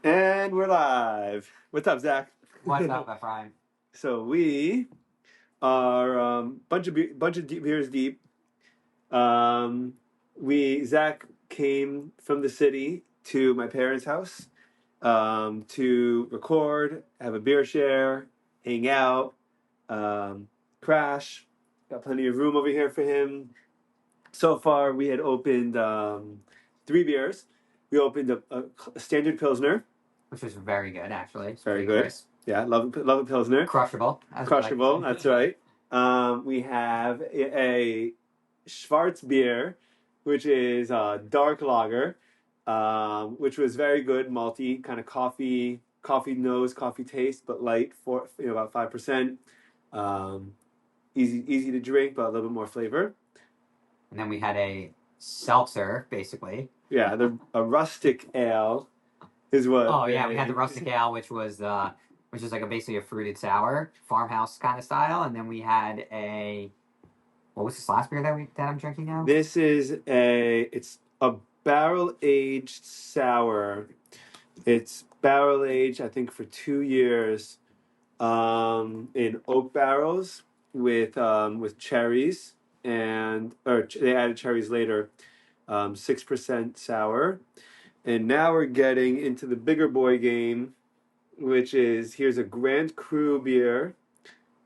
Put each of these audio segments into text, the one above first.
And we're live. What's up, Zach? What's up, Ephraim? So we are bunch of deep beers deep. Zach came from the city to my parents' house to record, have a beer share, hang out, crash. Got plenty of room over here for him. So far, we had opened 3 beers. We opened a standard pilsner. Which was very good, actually. It's Very good. crisp. Yeah, love a pilsner. Crushable. Crushable. That's right. We have a Schwarzbier, which is a dark lager, which was very good, malty, kind of coffee nose, coffee taste, but light for about 5%. Easy to drink, but a little bit more flavor. And then we had a seltzer, basically. Yeah, a rustic ale is what. Oh yeah, we had the rustic ale, which is like basically a fruited sour, farmhouse kind of style. And then we had what was this last beer that I'm drinking now? This is it's a barrel aged sour. It's barrel aged, I think, for 2 years, in oak barrels with cherries or they added cherries later. 6% sour, and now we're getting into the bigger boy game, which is here's a Grand Cru beer,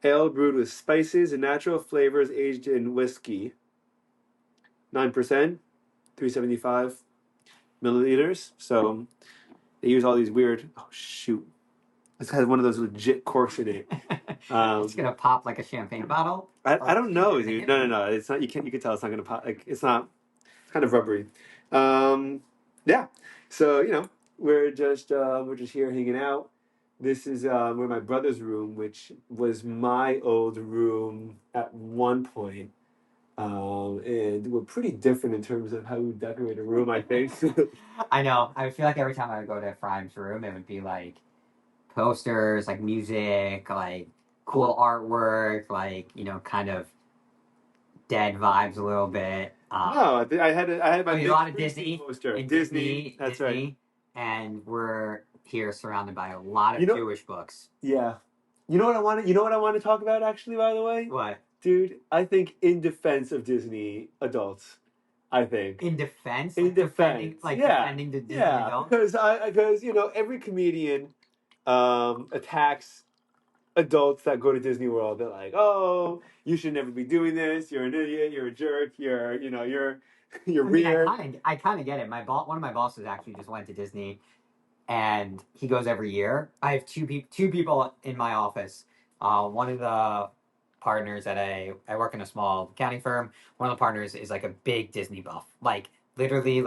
ale brewed with spices and natural flavors, aged in whiskey. 9%, 375 milliliters. So they use all these weird. Oh shoot! This has one of those legit corks in it. It's gonna pop like a champagne bottle. I don't know, dude. No. It's not. You can tell it's not gonna pop. Like it's not. It's kind of rubbery. Yeah. So we're just here hanging out. This is where my brother's room, which was my old room at one point. And we're pretty different in terms of how we decorate a room, I think. I know. I feel like every time I would go to Ephraim's room, it would be like posters, like music, like cool artwork, like kind of dead vibes a little bit. No, I had my a lot of Disney poster. Disney. That's right. And we're here surrounded by a lot of Jewish books. Yeah. You know what I want to talk about, actually, by the way? What? Dude, I think in defense of Disney adults, I think. In defense? Defending the Disney adults? Because every comedian attacks adults that go to Disney World. They're like, "Oh, you should never be doing this. You're an idiot. You're a jerk. You're weird." I kind of get it. One of my bosses actually just went to Disney, and he goes every year. I have two people in my office. One of the partners I work in a small accounting firm. One of the partners is like a big Disney buff. Like literally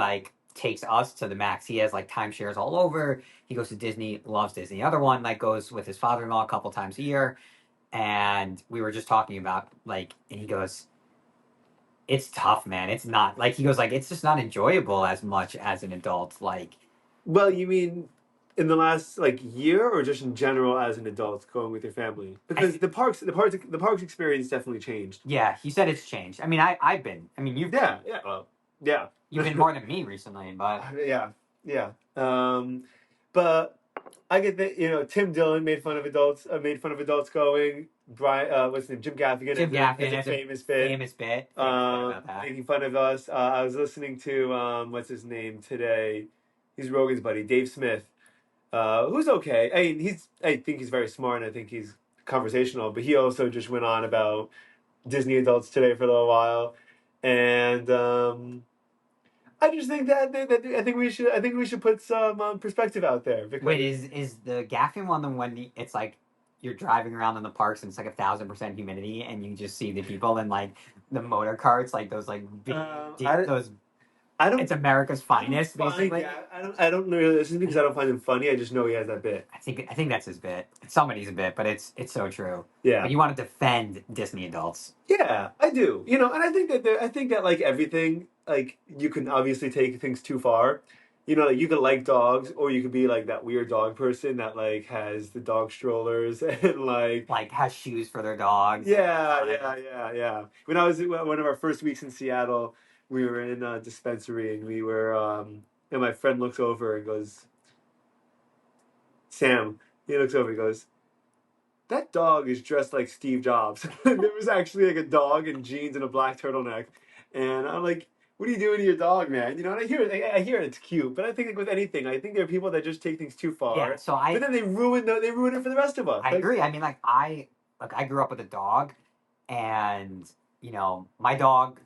takes us to the max. He has like timeshares all over. He goes to Disney, loves Disney. The other one goes with his father-in-law a couple times a year. And we were just talking about and he goes, it's tough, man. It's not he goes it's just not enjoyable as much as an adult. Well, you mean in the last year, or just in general as an adult going with your family? Because the parks experience definitely changed. Yeah, he said it's changed. I mean, I've been. I mean, you've been. Yeah. Well, yeah. You've been more than me recently, but yeah. But I get that. Tim Dillon made fun of adults. Going. Brian, what's his name? Jim Gaffigan. Jim Gaffigan has a famous bit. Making fun of us. I was listening to what's his name today. He's Rogan's buddy, Dave Smith, who's okay. I think he's very smart, and I think he's conversational. But he also just went on about Disney adults today for a little while, and I just think that I think we should put some perspective out there. Wait, is the Gaffigan one the one it's like you're driving around in the parks and it's like 1,000% humidity and you just see the people in the motor carts, those big, it's America's Finest, basically. Yeah, I don't really listen because I don't find him funny. I just know he has that bit. I think that's his bit. It's somebody's bit, but it's so true. Yeah. But you want to defend Disney adults. Yeah, I do. And I think that like everything, you can obviously take things too far. You could like dogs, or you could be like that weird dog person that has the dog strollers and has shoes for their dogs. Yeah. When I was one of our first weeks in Seattle, we were in a dispensary, and we were and my friend looks over and goes, Sam. He looks over. He goes, "That dog is dressed like Steve Jobs." There was actually like a dog in jeans and a black turtleneck, and I'm like, "What are you doing to your dog, man?" You know, and I hear it's cute, but I think like with anything, I think there are people that just take things too Yeah. far, So but then they ruin it for the rest of us. I Like, agree. I mean, I grew up with a dog, and my dog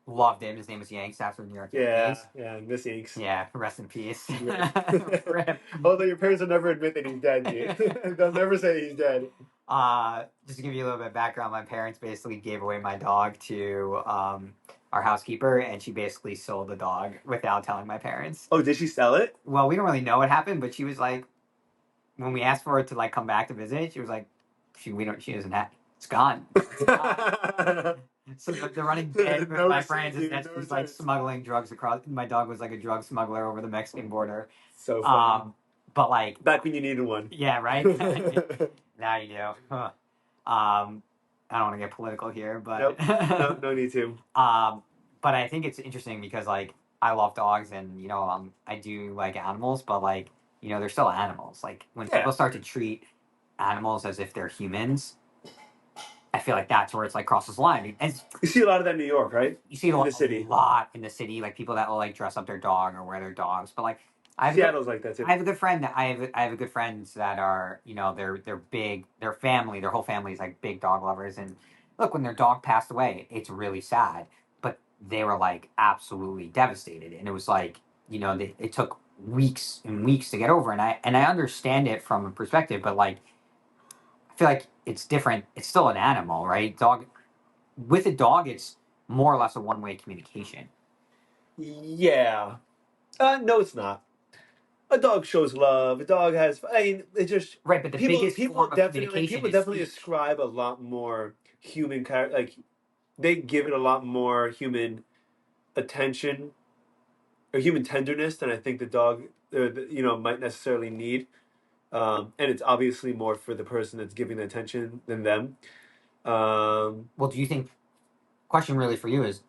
loved him. His name was Yanks after New York yeah, Yankees. yeah, Miss Inks. Yeah, rest in peace. Yeah. Rip. Although your parents will never admit that he's dead, dude. They'll never say he's dead. Just to give you a little bit of background, my parents basically gave away my dog to our housekeeper, and she basically sold the dog without telling my parents. Oh, did she sell it? Well, we don't really know what happened, but she was like, when we asked for her to like come back to visit, she was like, she doesn't have, it's gone. It's gone. So the running bit with No my receipt, friends is dude, that no she's like returns. smuggling drugs across. My dog was like a drug smuggler over the Mexican border. So funny. But like, Back when you needed one. yeah, right. Now you do. Huh. I don't want to get political here, but Nope. No, no need to. but I think it's interesting because like I love dogs and I do like animals, but like they're still animals. Like when Yeah. people start to treat animals as if they're humans, I feel like that's where it's like crosses the line. And You see a lot of that in New York, right? you see it In the a city. lot in the city, like people that will like dress up their dog or wear their dogs. But like I have a good, Seattle's like that too. I have a good friend that I have a good friends that are they're big, their whole family is like big dog lovers. And look, when their dog passed away, it's really sad, but they were like absolutely devastated, and it was like it took weeks and weeks to get over. And I understand it from a perspective, but like I feel like it's different. It's still an animal, right? Dog with a dog, it's more or less a one-way communication. Yeah. No, it's not. A dog shows love. A dog has. I mean, it just Right, but the biggest form of communication people is definitely speech. ascribe a lot more human character. Like they give it a lot more human attention or human tenderness than I think the dog, might necessarily need. And it's obviously more for the person that's giving the attention than them. Well, do you think? Question really for you is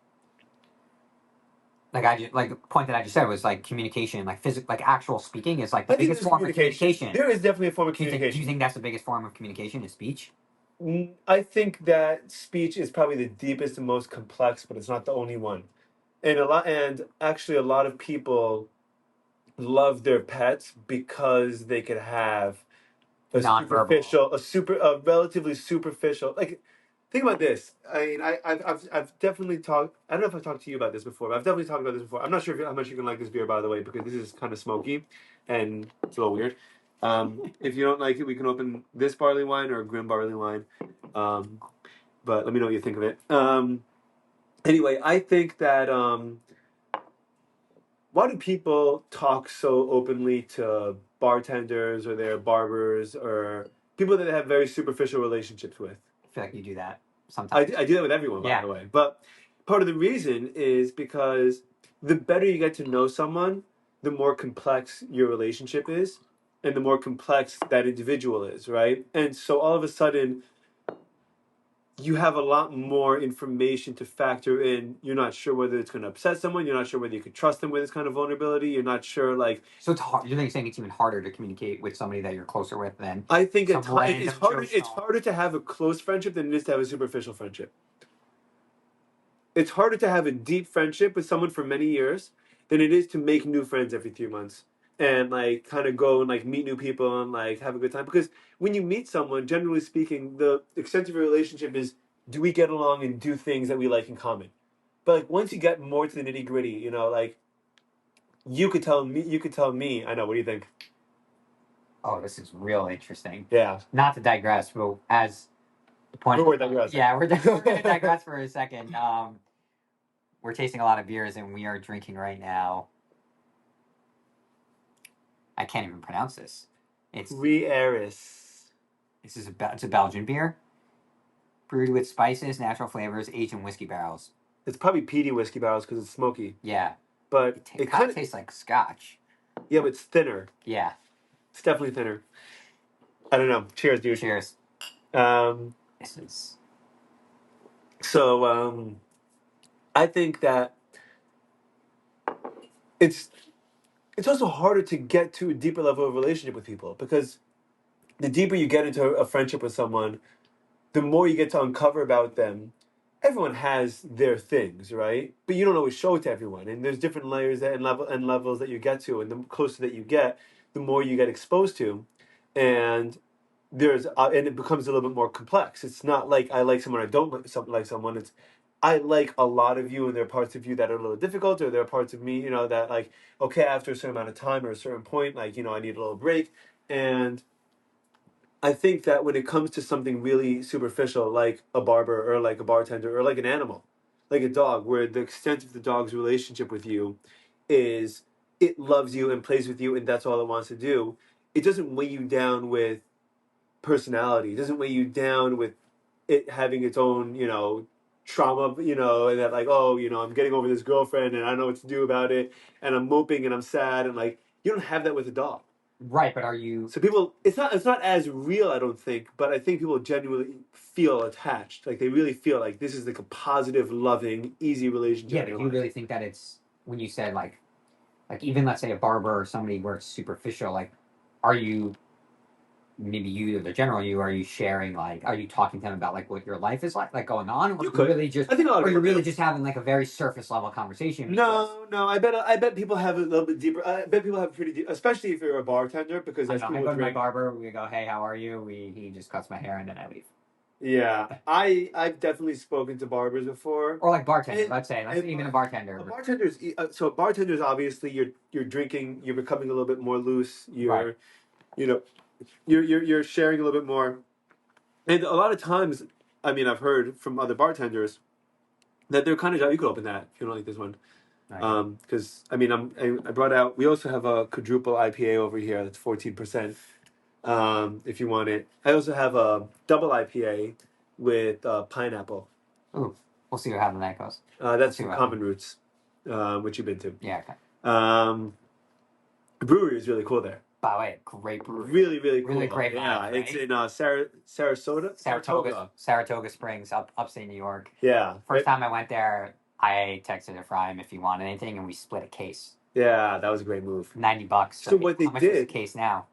like the point that I just said was like communication, like physical, like actual speaking is like the I think biggest there's form of communication. communication. There is definitely a form of Do you communication. think that's the biggest form of communication is speech? I think that speech is probably the deepest and most complex, but it's not the only one. And actually, a lot of people love their pets because they could have Nonverbal. a relatively superficial. Like, think about this. I mean, I've definitely talked. I don't know if I've talked to you about this before, but I've definitely talked about this before. I'm not sure how much you can like this beer, by the way, because this is kind of smoky and it's a little weird. If you don't like it, we can open this barley wine or a grim barley wine. Um, but let me know what you think of it. Anyway, I think that why do people talk so openly to bartenders or their barbers or people that they have very superficial relationships with? I feel like you do that sometimes. I do that with everyone, by Yeah. the way. But part of the reason is because the better you get to know someone, the more complex your relationship is, and the more complex that individual is, right? And so all of a sudden, you have a lot more information to factor in. You're not sure whether it's going to upset someone. You're not sure whether you could trust them with this kind of vulnerability. You're not sure, like. So it's hard. You're saying it's even harder to communicate with somebody that you're closer with than I think some it's random harder. Joe It's Schmo. harder to have a close friendship than it is to have a superficial friendship. It's harder to have a deep friendship with someone for many years than it is to make new friends every 3 months and like kind of go and like meet new people and like have a good time. Because when you meet someone, generally speaking, the extent of your relationship is, do we get along and do things that we like in common? But like once you get more to the nitty gritty, like you could tell me. I know. What do you think? Oh, this is real interesting. Yeah, Not to digress, but as the point. we're digressing. Yeah, we're going to digress for a second. We're tasting a lot of beers, and we are drinking right now. I can't even pronounce this. It's Rieris. it's a Belgian beer, brewed with spices, natural flavors, aged in whiskey barrels. It's probably peaty whiskey barrels because it's smoky, Yeah, but it it kind kind of of tastes like Scotch. yeah, but it's thinner. Yeah. It's definitely thinner. I don't know. Cheers, dude. Cheers. Um, This is I think that it's it's also harder to get to a deeper level of relationship with people because the deeper you get into a friendship with someone, the more you get to uncover about them. Everyone has their things, right? But you don't always show it to everyone, and there's different layers and levels that you get to, and the closer that you get, the more you get exposed to, and and it becomes a little bit more complex. It's not like I like someone, I don't like someone. It's I like a lot of you, and there are parts of you that are a little difficult, or there are parts of me, that like okay, after a certain amount of time or a certain point, like I need a little break, and I think that when it comes to something really superficial, like a barber or like a bartender or like an animal, like a dog, where the extent of the dog's relationship with you is it loves you and plays with you and that's all it wants to do, it doesn't weigh you down with personality. It doesn't weigh you down with it having its own, trauma, and that like, oh, I'm getting over this girlfriend and I don't know what to do about it and I'm moping and I'm sad and like you don't have that with a dog. Right, but are you? So people, it's not as real, I don't think, but I think people genuinely feel attached. Like they really feel like this is like a positive, loving, easy relationship. Yeah, but do you really think that it's when you said like even let's say a barber or somebody where it's superficial, like, are you maybe you or the general you are you sharing like are you talking to them about like what your life is like going on, or You you could. really just I think a lot of or you're people really do. just having like a very surface level conversation? No. I bet people have a little bit deeper. I bet people have pretty deep, especially if you're a bartender, because I as know. I people go to my drink. barber. We go, hey, how are you? He just cuts my hair and then I leave. Yeah, I've definitely spoken to barbers before. Or like bartender. And, Let's say, let's and say even a a bartender. bartender's so a bartender's obviously you're drinking, you're becoming a little bit more loose. Right. You know you're sharing a little bit more. And a lot of times, I mean, I've heard from other bartenders that they're kind of, you could open that if you don't like this one. Right. Because I mean, I brought out. We also have a quadruple IPA over here that's 14%. If you want it, I also have a double IPA with pineapple. Ooh, we'll see how that goes. That's See from what Common happens. Roots, which you've been to. Yeah. Okay. The brewery is really cool there. By the way, great brewery. Really, really cool. Really great Yeah, vibe, it's right? in Saratoga Springs, upstate New York. Yeah. First time I went there, I texted Ephraim if he wanted anything, and we split a case. Yeah, that was a great move. $90. So what they how much is a did, case now?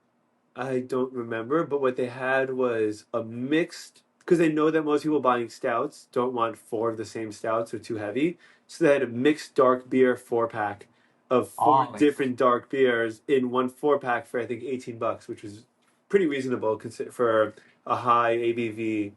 I don't remember, but what they had was a mixed, because they know that most people buying stouts don't want four of the same stouts or too heavy. So they had a mixed dark beer 4-pack of four Oh, different dark beers in one 4-pack for I think $18, which was pretty reasonable for a high ABV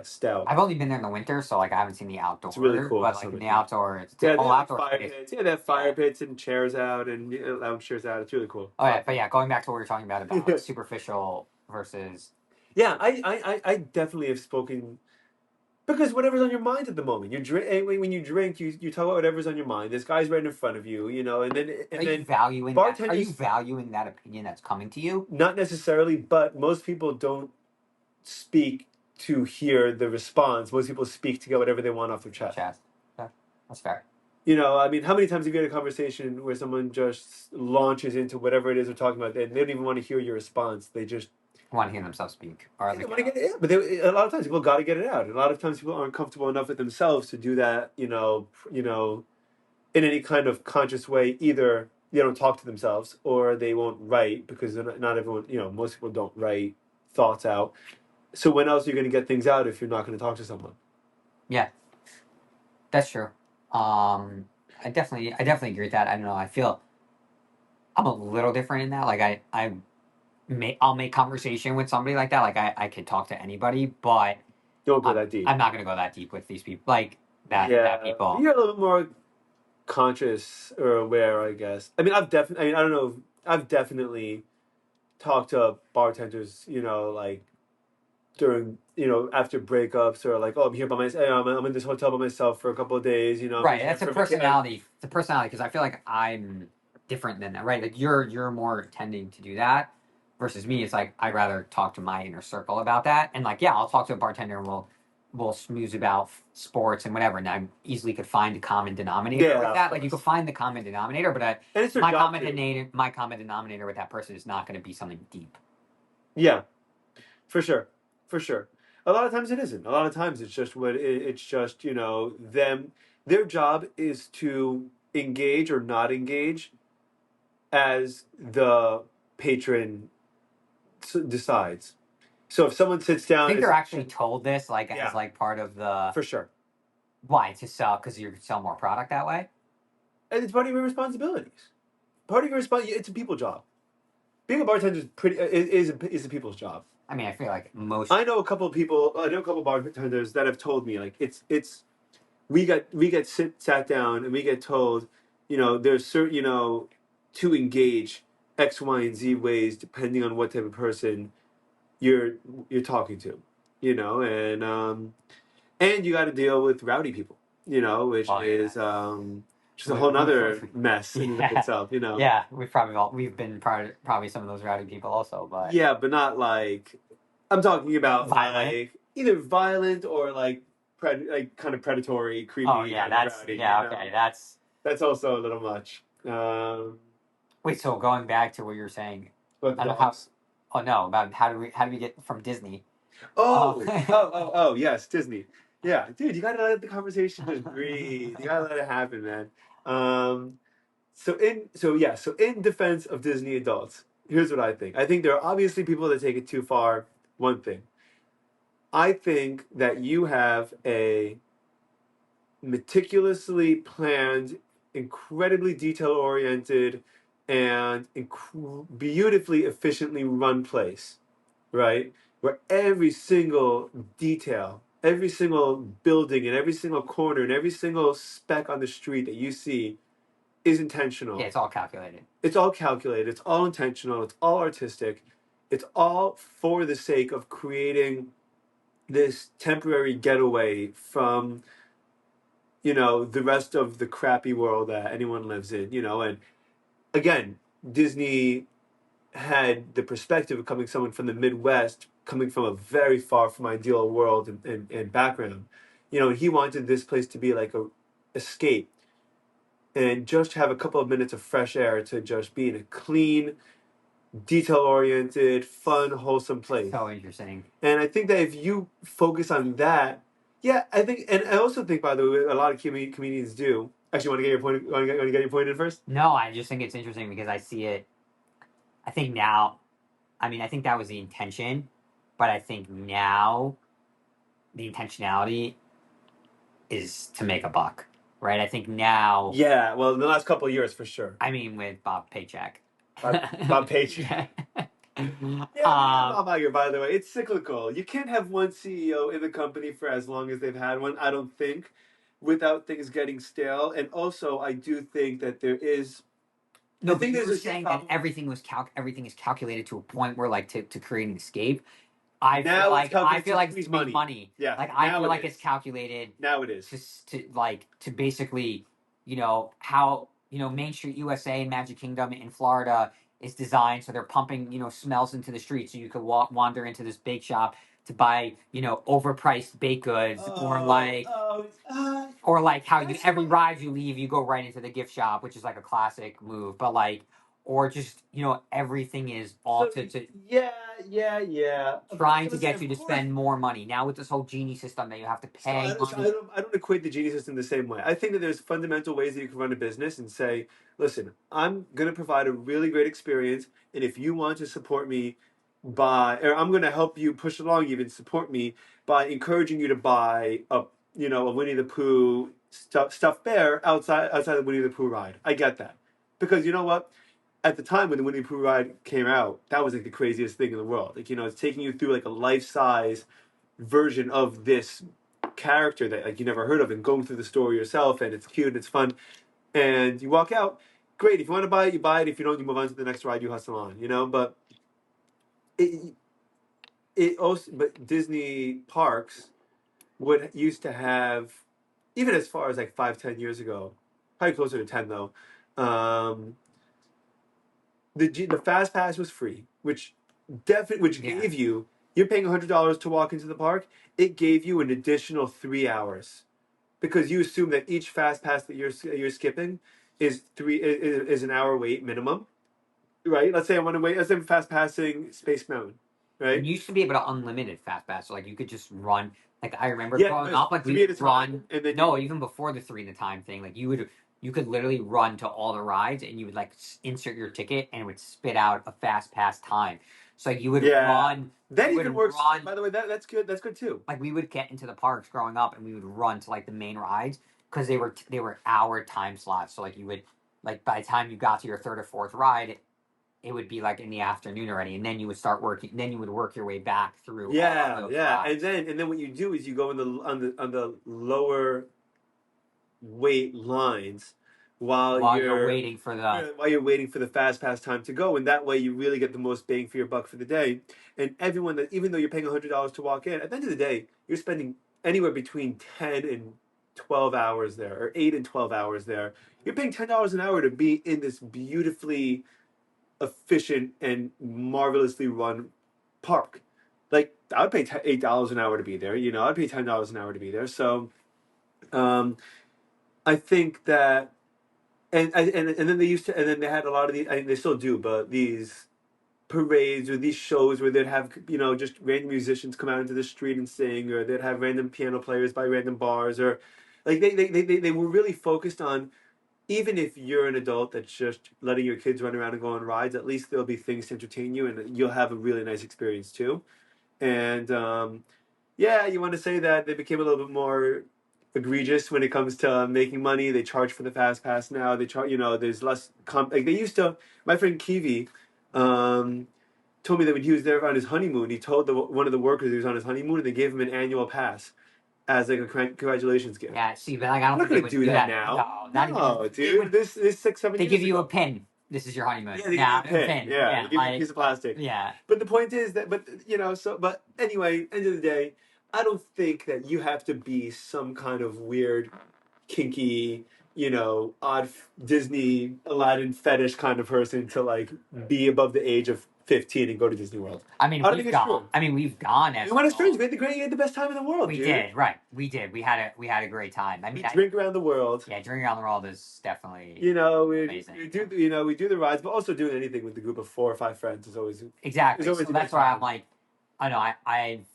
stout. I've only been there in the winter, so like I haven't seen the outdoor. It's really cool. But like in the outdoor, it's Yeah, they all have outdoor fire space. pits. Yeah, they have fire pits and chairs out and lounge chairs out. It's really cool. Oh yeah, but yeah, going back to what we were talking about like, superficial versus. Yeah, I definitely have spoken because whatever's on your mind at the moment. You drink when you drink, you talk about whatever's on your mind. This guy's right in front of you, and then Are you valuing that? Are you valuing that opinion that's coming to you? Not necessarily, but most people don't speak to hear the response. Most people speak to get whatever they want off their chest. Yeah, that's fair. I mean, how many times have you had a conversation where someone just launches into whatever it is they're talking about, and they don't even want to hear your response. They just want to hear themselves speak. Or they want to get it out. But a lot of times people got to get it out. And a lot of times people aren't comfortable enough with themselves to do that, in any kind of conscious way. Either they don't talk to themselves or they won't write because not everyone, most people don't write thoughts out. So when else are you going to get things out if you're not going to talk to someone? Yeah, that's true. I definitely agree with that. I don't know. I feel I'm a little different in that. Like I'll make conversation with somebody like that. Like I could talk to anybody, but Don't go that deep. I'm not going to go that deep with these people. Like that people. You're a little bit more conscious or aware, I guess. I mean, I don't know. I've definitely talked to bartenders, like during, after breakups or like, oh, I'm here by myself. I'm in this hotel by myself for a couple of days, Right. That's a personality. It's a personality because I feel like I'm different than that. Right. Like you're more tending to do that versus me. It's like I'd rather talk to my inner circle about that. And like, yeah, I'll talk to a bartender and we'll smooze about sports and whatever. And I easily could find a common denominator with that. Like you could find the common denominator, but my common denominator with that person is not going to be something deep. Yeah, for sure. For sure. A lot of times it isn't. A lot of times it's just them. Their job is to engage or not engage as the patron decides. So if someone sits I down, think and they're actually told this like Yeah. as like part of the for sure, why to sell because you sell more product that way. and it's part of your responsibilities. Part of your it's a people job. Being a bartender is is a people's job. I mean, I feel like most. I know a couple of people. I know a couple of bartenders that have told me like it's we get sat down and we get told, there's certain to engage X, Y, and Z ways depending on what type of person you're you're talking to, and you got to deal with rowdy people, which Oh, yeah. is just a whole nother mess in and of Yeah. itself, Yeah, we've been probably some of those rowdy people also, but Yeah, but not like I'm talking about violent. like either violent or like like kind of predatory, creepy, Oh yeah, kind of that's rowdy. yeah okay. That's also a little much. Wait. So going back to what you were saying, But I the don't know how. dogs. Oh no, about how do we get from Disney? Oh, yes, Disney. Yeah, dude, you gotta let the conversation just breathe. You gotta let it happen, man. Um, so in defense of Disney adults, here's what I think. I think there are obviously people that take it too far. One thing. I think that you have a meticulously planned, incredibly detail oriented, and beautifully efficiently run place, right? Where every single detail, every single building, and every single corner, and every single speck on the street that you see is intentional. Yeah, it's all calculated. It's all calculated. It's all intentional. It's all artistic. It's all for the sake of creating this temporary getaway from the rest of the crappy world that anyone lives in, and again, Disney had the perspective of coming someone from the Midwest, coming from a very far from ideal world and background, and he wanted this place to be like a escape and just have a couple of minutes of fresh air to just be in a clean, detail oriented, fun, wholesome place. So interesting. And I think that if you focus on that, yeah, I think, and I also think, by the way, a lot of comedians do. Actually, want to get your point? Want to get your point in first? No, I just think it's interesting because I see it. I think now, I mean, I think that was the intention, but I think now the intentionality is to make a buck, right? I think now. Yeah, well, in the last couple of years, for sure. I mean, with Bob Paycheck. Bob Paycheck. Yeah. By the way, it's cyclical. You can't have one CEO in the company for as long as they've had one, I don't think, without things getting stale. And also, I do think that there is. No, I think but you there's were a saying problem. that everything is calculated to a point where, like, to create an escape. I Now feel it's like I calculated feel to like squeeze to make money. money. Yeah, Like I now feel it like is. it's calculated Now it is. to basically, how Main Street USA and Magic Kingdom in Florida is designed so they're pumping smells into the street so you could wander into this bake shop to buy overpriced baked goods or like how every ride you leave you go right into the gift shop, which is like a classic move, but like or just everything is all to Yeah. trying to Listen, get of you to course. spend more money. Now with this whole genie system that you have to So pay money. I don't equate the genie system the same way. I think that there's fundamental ways that you can run a business and say, listen, I'm going to provide a really great experience, and if you want to support me or I'm going to help you push along, even support me by encouraging you to buy a Winnie the Pooh stuffed bear outside the Winnie the Pooh ride. I get that because you know what? At the time when the Winnie the Pooh ride came out, that was like the craziest thing in the world. Like it's taking you through like a life size version of this character that like you never heard of and going through the story yourself, and it's cute and it's fun, and you walk out. Great. If you want to buy it, you buy it. If you don't, you move on to the next ride. You hustle on. But it but Disney parks would used to have, even as far as like 5-10 years ago, probably closer to 10 though. Um, the fast pass was free, which gave you, you're paying $100 to walk into the park. It gave you an additional 3 hours because you assume that each fast pass that you're skipping is an hour wait minimum, right? Let's say I want to wait. Let's say I'm fast passing Space Mountain, right? You used to be able to unlimited fast pass, so like you could just run. Like I remember Yeah, growing there's up, like we 3 at a would time, run. and then No, even before the 3 at a time thing, like you would you could literally run to all the rides, and you would like insert your ticket, and it would spit out a fast pass time. So like, you would run. That You even would works. run. By the way, that's good. That's good too. Like we would get into the parks growing up, and we would run to like the main rides because they were hour time slots. So like you would like by the time you got to your third or fourth ride, it would be like in the afternoon already, and then you would start working. Then you would work your way back through all of those rides. And then what you do is you go in the on the lower weight lines While you're waiting for the while you're waiting for the fast pass time to go, and that way you really get the most bang for your buck for the day. And everyone that even though you're paying $100 to walk in, at the end of the day, you're spending anywhere between 10 and 12 hours there, or 8 and 12 hours there. You're paying $10 an hour to be in this beautifully efficient and marvelously run park. Like I would pay $8 an hour to be there. You know, I'd pay $10 an hour to be there. So, I think that, and then they used to, and then they had a lot of these. I mean, they still do, but these parades or these shows where they'd have just random musicians come out into the street and sing, or they'd have random piano players by random bars, or like they were really focused on, even if you're an adult that's just letting your kids run around and go on rides, at least there'll be things to entertain you, and you'll have a really nice experience too. And yeah, you want to say that they became a little bit more egregious when it comes to making money. They charge for the fast pass now. They charge, there's less like they used to. My friend Kiwi told me that when he was there on his honeymoon, he told one of the workers he was on his honeymoon, and they gave him an annual pass as like a congratulations gift. Yeah, see, but like I don't I'm not think they gonna would do that now. No, not No, even. dude. This 6, 7 They years give you ago. a pin. This is your honeymoon. Yeah, they give Yeah, you a pin. Yeah, they give you a piece of plastic. Yeah. But the point is that, but anyway, end of the day, I don't think that you have to be some kind of weird, kinky, odd Disney Aladdin fetish kind of person to like be above the age of 15 and go to Disney World. I mean, I don't think it's true. we've gone as We went as friends. We had the best time in the world. We dude. did, right? We did. We had a great time. I mean, drink around the world. Yeah, drinking around the world is definitely amazing. We do the rides, but also doing anything with the group of 4 or 5 friends is always exactly. Is always so that's why I'm like, I know I've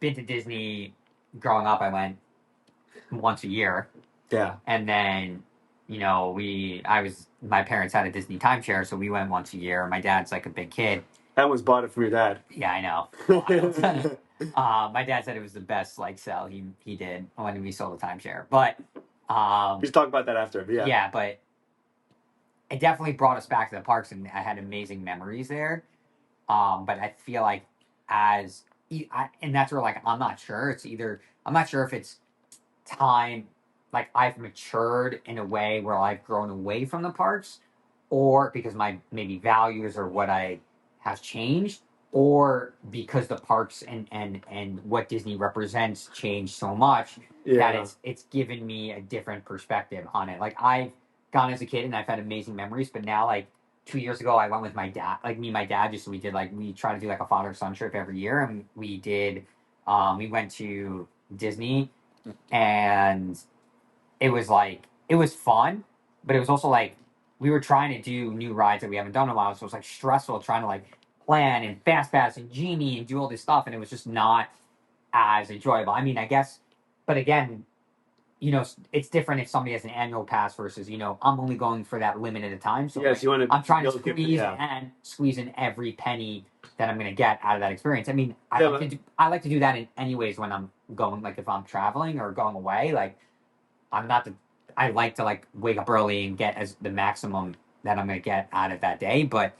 been to Disney growing up. I went once a year. Yeah. And then, my parents had a Disney timeshare, so we went once a year. My dad's like a big kid. That was bought it from your dad. Yeah, I know. My dad said it was the best sell he did when we sold the timeshare. But we should talk about that after. But yeah. Yeah, but it definitely brought us back to the parks, and I had amazing memories there. But I feel like and that's where I'm not sure. I'm not sure if it's time, like I've matured in a way where I've grown away from the parks, or because my maybe values or what I have changed, or because the parks and what Disney represents changed so much that it's given me a different perspective on it. Like I've gone as a kid and I've had amazing memories, but now 2 years ago I went with my dad, me and my dad, just we try to do a father-son trip every year, and we went to Disney, and it was fun, but it was also we were trying to do new rides that we haven't done in a while, so it was stressful trying to plan and fast pass and genie and do all this stuff, and it was just not as enjoyable. I mean, I guess, but again, it's different if somebody has an annual pass versus I'm only going for that limited time. So I'm trying to squeeze in every penny that I'm going to get out of that experience. I mean, I like to do that in anyways when I'm going, if I'm traveling or going away. I like to wake up early and get as the maximum that I'm going to get out of that day. But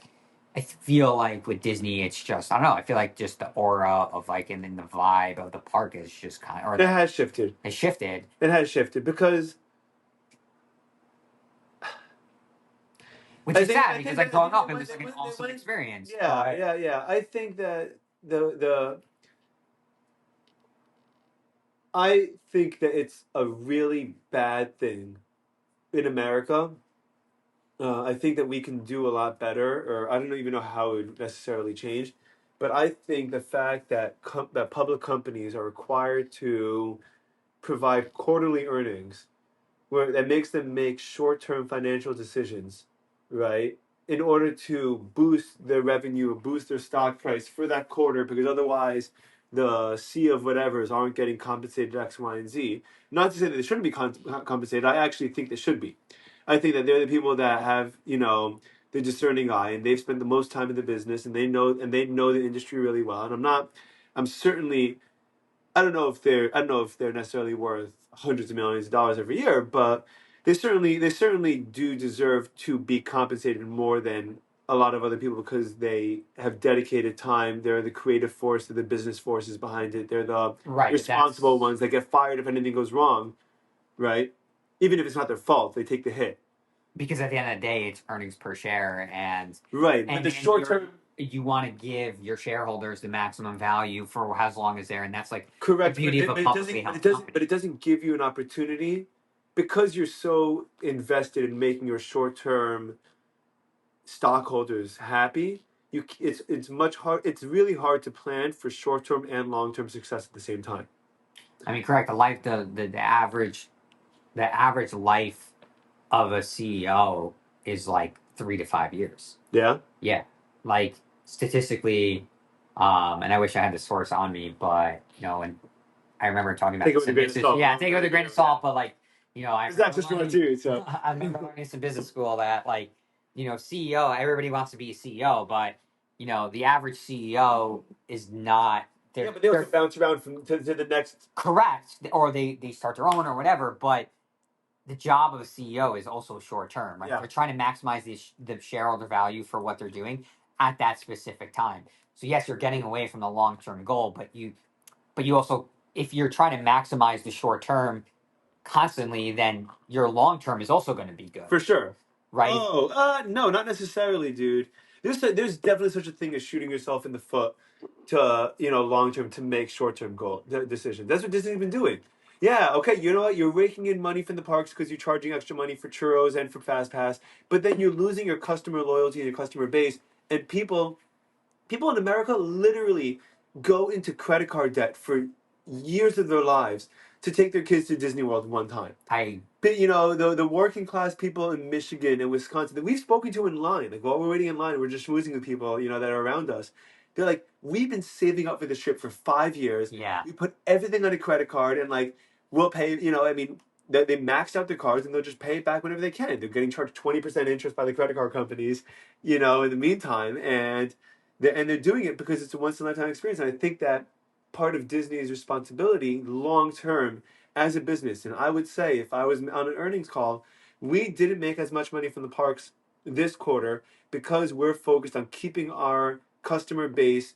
I feel with Disney, it's just, I don't know. I feel just the aura of and then the vibe of the park is just kind of. It has shifted. It shifted. It has shifted because. Which is sad because growing up, it was an awesome experience. Yeah. I think that I think that it's a really bad thing in America. I think that we can do a lot better, or I don't even know how it would necessarily change, but I think the fact that that public companies are required to provide quarterly earnings, that makes them make short-term financial decisions, right, in order to boost their revenue, boost their stock price for that quarter, because otherwise the sea of whatevers aren't getting compensated X, Y, and Z. Not to say that they shouldn't be compensated. I actually think they should be. I think that they're the people that have, the discerning eye, and they've spent the most time in the business, and they know the industry really well. And I'm certainly, I don't know if they're necessarily worth hundreds of millions of dollars every year, but they certainly do deserve to be compensated more than a lot of other people because they have dedicated time. They're the creative force, they're the business forces behind it. They're the Right, but responsible ones that get fired if anything goes wrong, right? Even if it's not their fault, they take the hit. because at the end of the day, it's earnings per share, and Right, but the short term, you want to give your shareholders the maximum value for as long as they're, and that's like the correct, beauty of a but it publicly doesn't, but held it doesn't, but company. it doesn't give you an opportunity because you're so invested in making your short term stockholders happy. It's much hard. It's really hard to plan for short term and long term success at the same time. I mean, correct. The average life of a CEO is like 3 to 5 years. Yeah, Yeah, like statistically, and I wish I had the source on me, but and I remember talking about take it this with a in grain of business. salt. Yeah, take it with a grain of salt, but like I It's not remember just one learning. too. So I remember learning this in business school that like CEO. Everybody wants to be a CEO, but the average CEO is not. yeah, They're but they also they're bounce around from to the next. correct, or they start their own or whatever, but the job of a CEO is also short term, right? Yeah, They're trying to maximize the shareholder value for what they're doing at that specific time. So yes, you're getting away from the long term goal, but you also, if you're trying to maximize the short term constantly, then your long term is also going to be good, for sure. right? Oh, no, not necessarily, dude. There's definitely such a thing as shooting yourself in the foot to long term to make short term goal decisions. That's what Disney's been doing. Yeah, okay. You know what? You're raking in money from the parks because you're charging extra money for churros and for fast pass, but then you're losing your customer loyalty and your customer base, and people in America literally go into credit card debt for years of their lives to take their kids to Disney World one time. I But the working class people in Michigan and Wisconsin that we've spoken to in line, like while we're waiting in line, we're just schmoozing with people, that are around us. They're like, we've been saving up for this trip for 5 years. Yeah, We put everything on a credit card and like we'll pay, I mean, they maxed out their cards and they'll just pay it back whenever they can. They're getting charged 20% interest by the credit card companies, in the meantime. And they're doing it because it's a once in a lifetime experience. And I think that part of Disney's responsibility long term as a business, and I would say if I was on an earnings call, we didn't make as much money from the parks this quarter because we're focused on keeping our customer base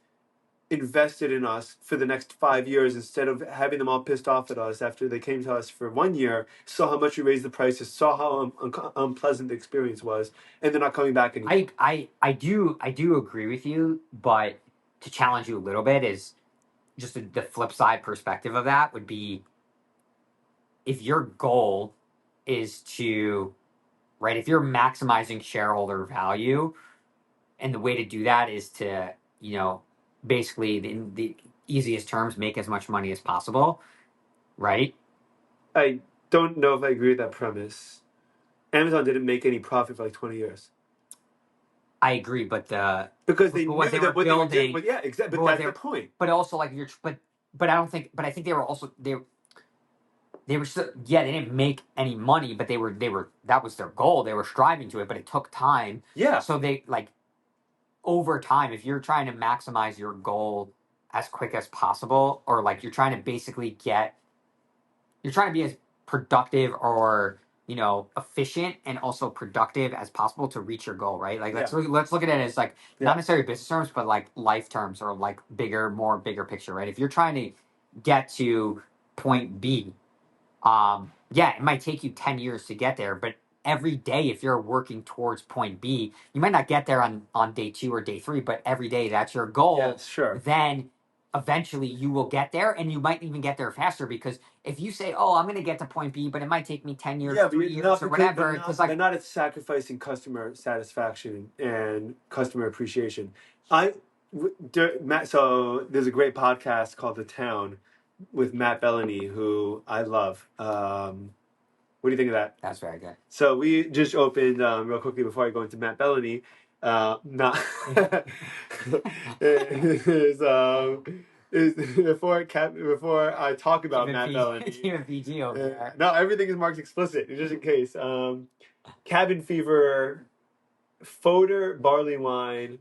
invested in us for the next 5 years instead of having them all pissed off at us after they came to us for 1 year, saw how much we raised the prices, saw how unpleasant the experience was, and they're not coming back anymore. I do agree with you, but to challenge you a little bit is just the flip side perspective of that would be, if your goal is to, right, if you're maximizing shareholder value, and the way to do that is to, basically, in the easiest terms, make as much money as possible, right? I don't know if I agree with that premise. Amazon didn't make any profit for like 20 years. I agree, but Because they but knew what they were that what they were doing. building, But yeah, exactly. but But what that's they the were, point. but also like but I think they were also they were still, yeah, they didn't make any money, but they were that was their goal. They were striving to it, but it took time. Yeah. So they like, over time, if you're trying to maximize your goal as quick as possible, or like you're trying to basically you're trying to be as productive or efficient and also productive as possible to reach your goal, right? Like Yeah. let's look at it as like not Yeah. necessarily business terms, but like life terms, or like bigger picture, right? If you're trying to get to point B, yeah, it might take you 10 years to get there, but every day, if you're working towards point B, you might not get there on day 2 or day 3, but every day that's your goal. Yes. Sure. Then eventually you will get there, and you might even get there faster, because if you say, oh, I'm going to get to point B, but it might take me 10 years, Yeah, but 3 you're not years, or because whatever, because like, they're not at sacrificing customer satisfaction and customer appreciation. I Matt. So there's a great podcast called The Town with Matt Bellany, who I love. What do you think of that? that's very good. So we just opened real quickly before I go into Matt Bellany. Not is is before I talk about Keep it Matt PG, Bellany. keep it PG over there. No, everything is marked explicit, just in case. Cabin Fever, Foder barley wine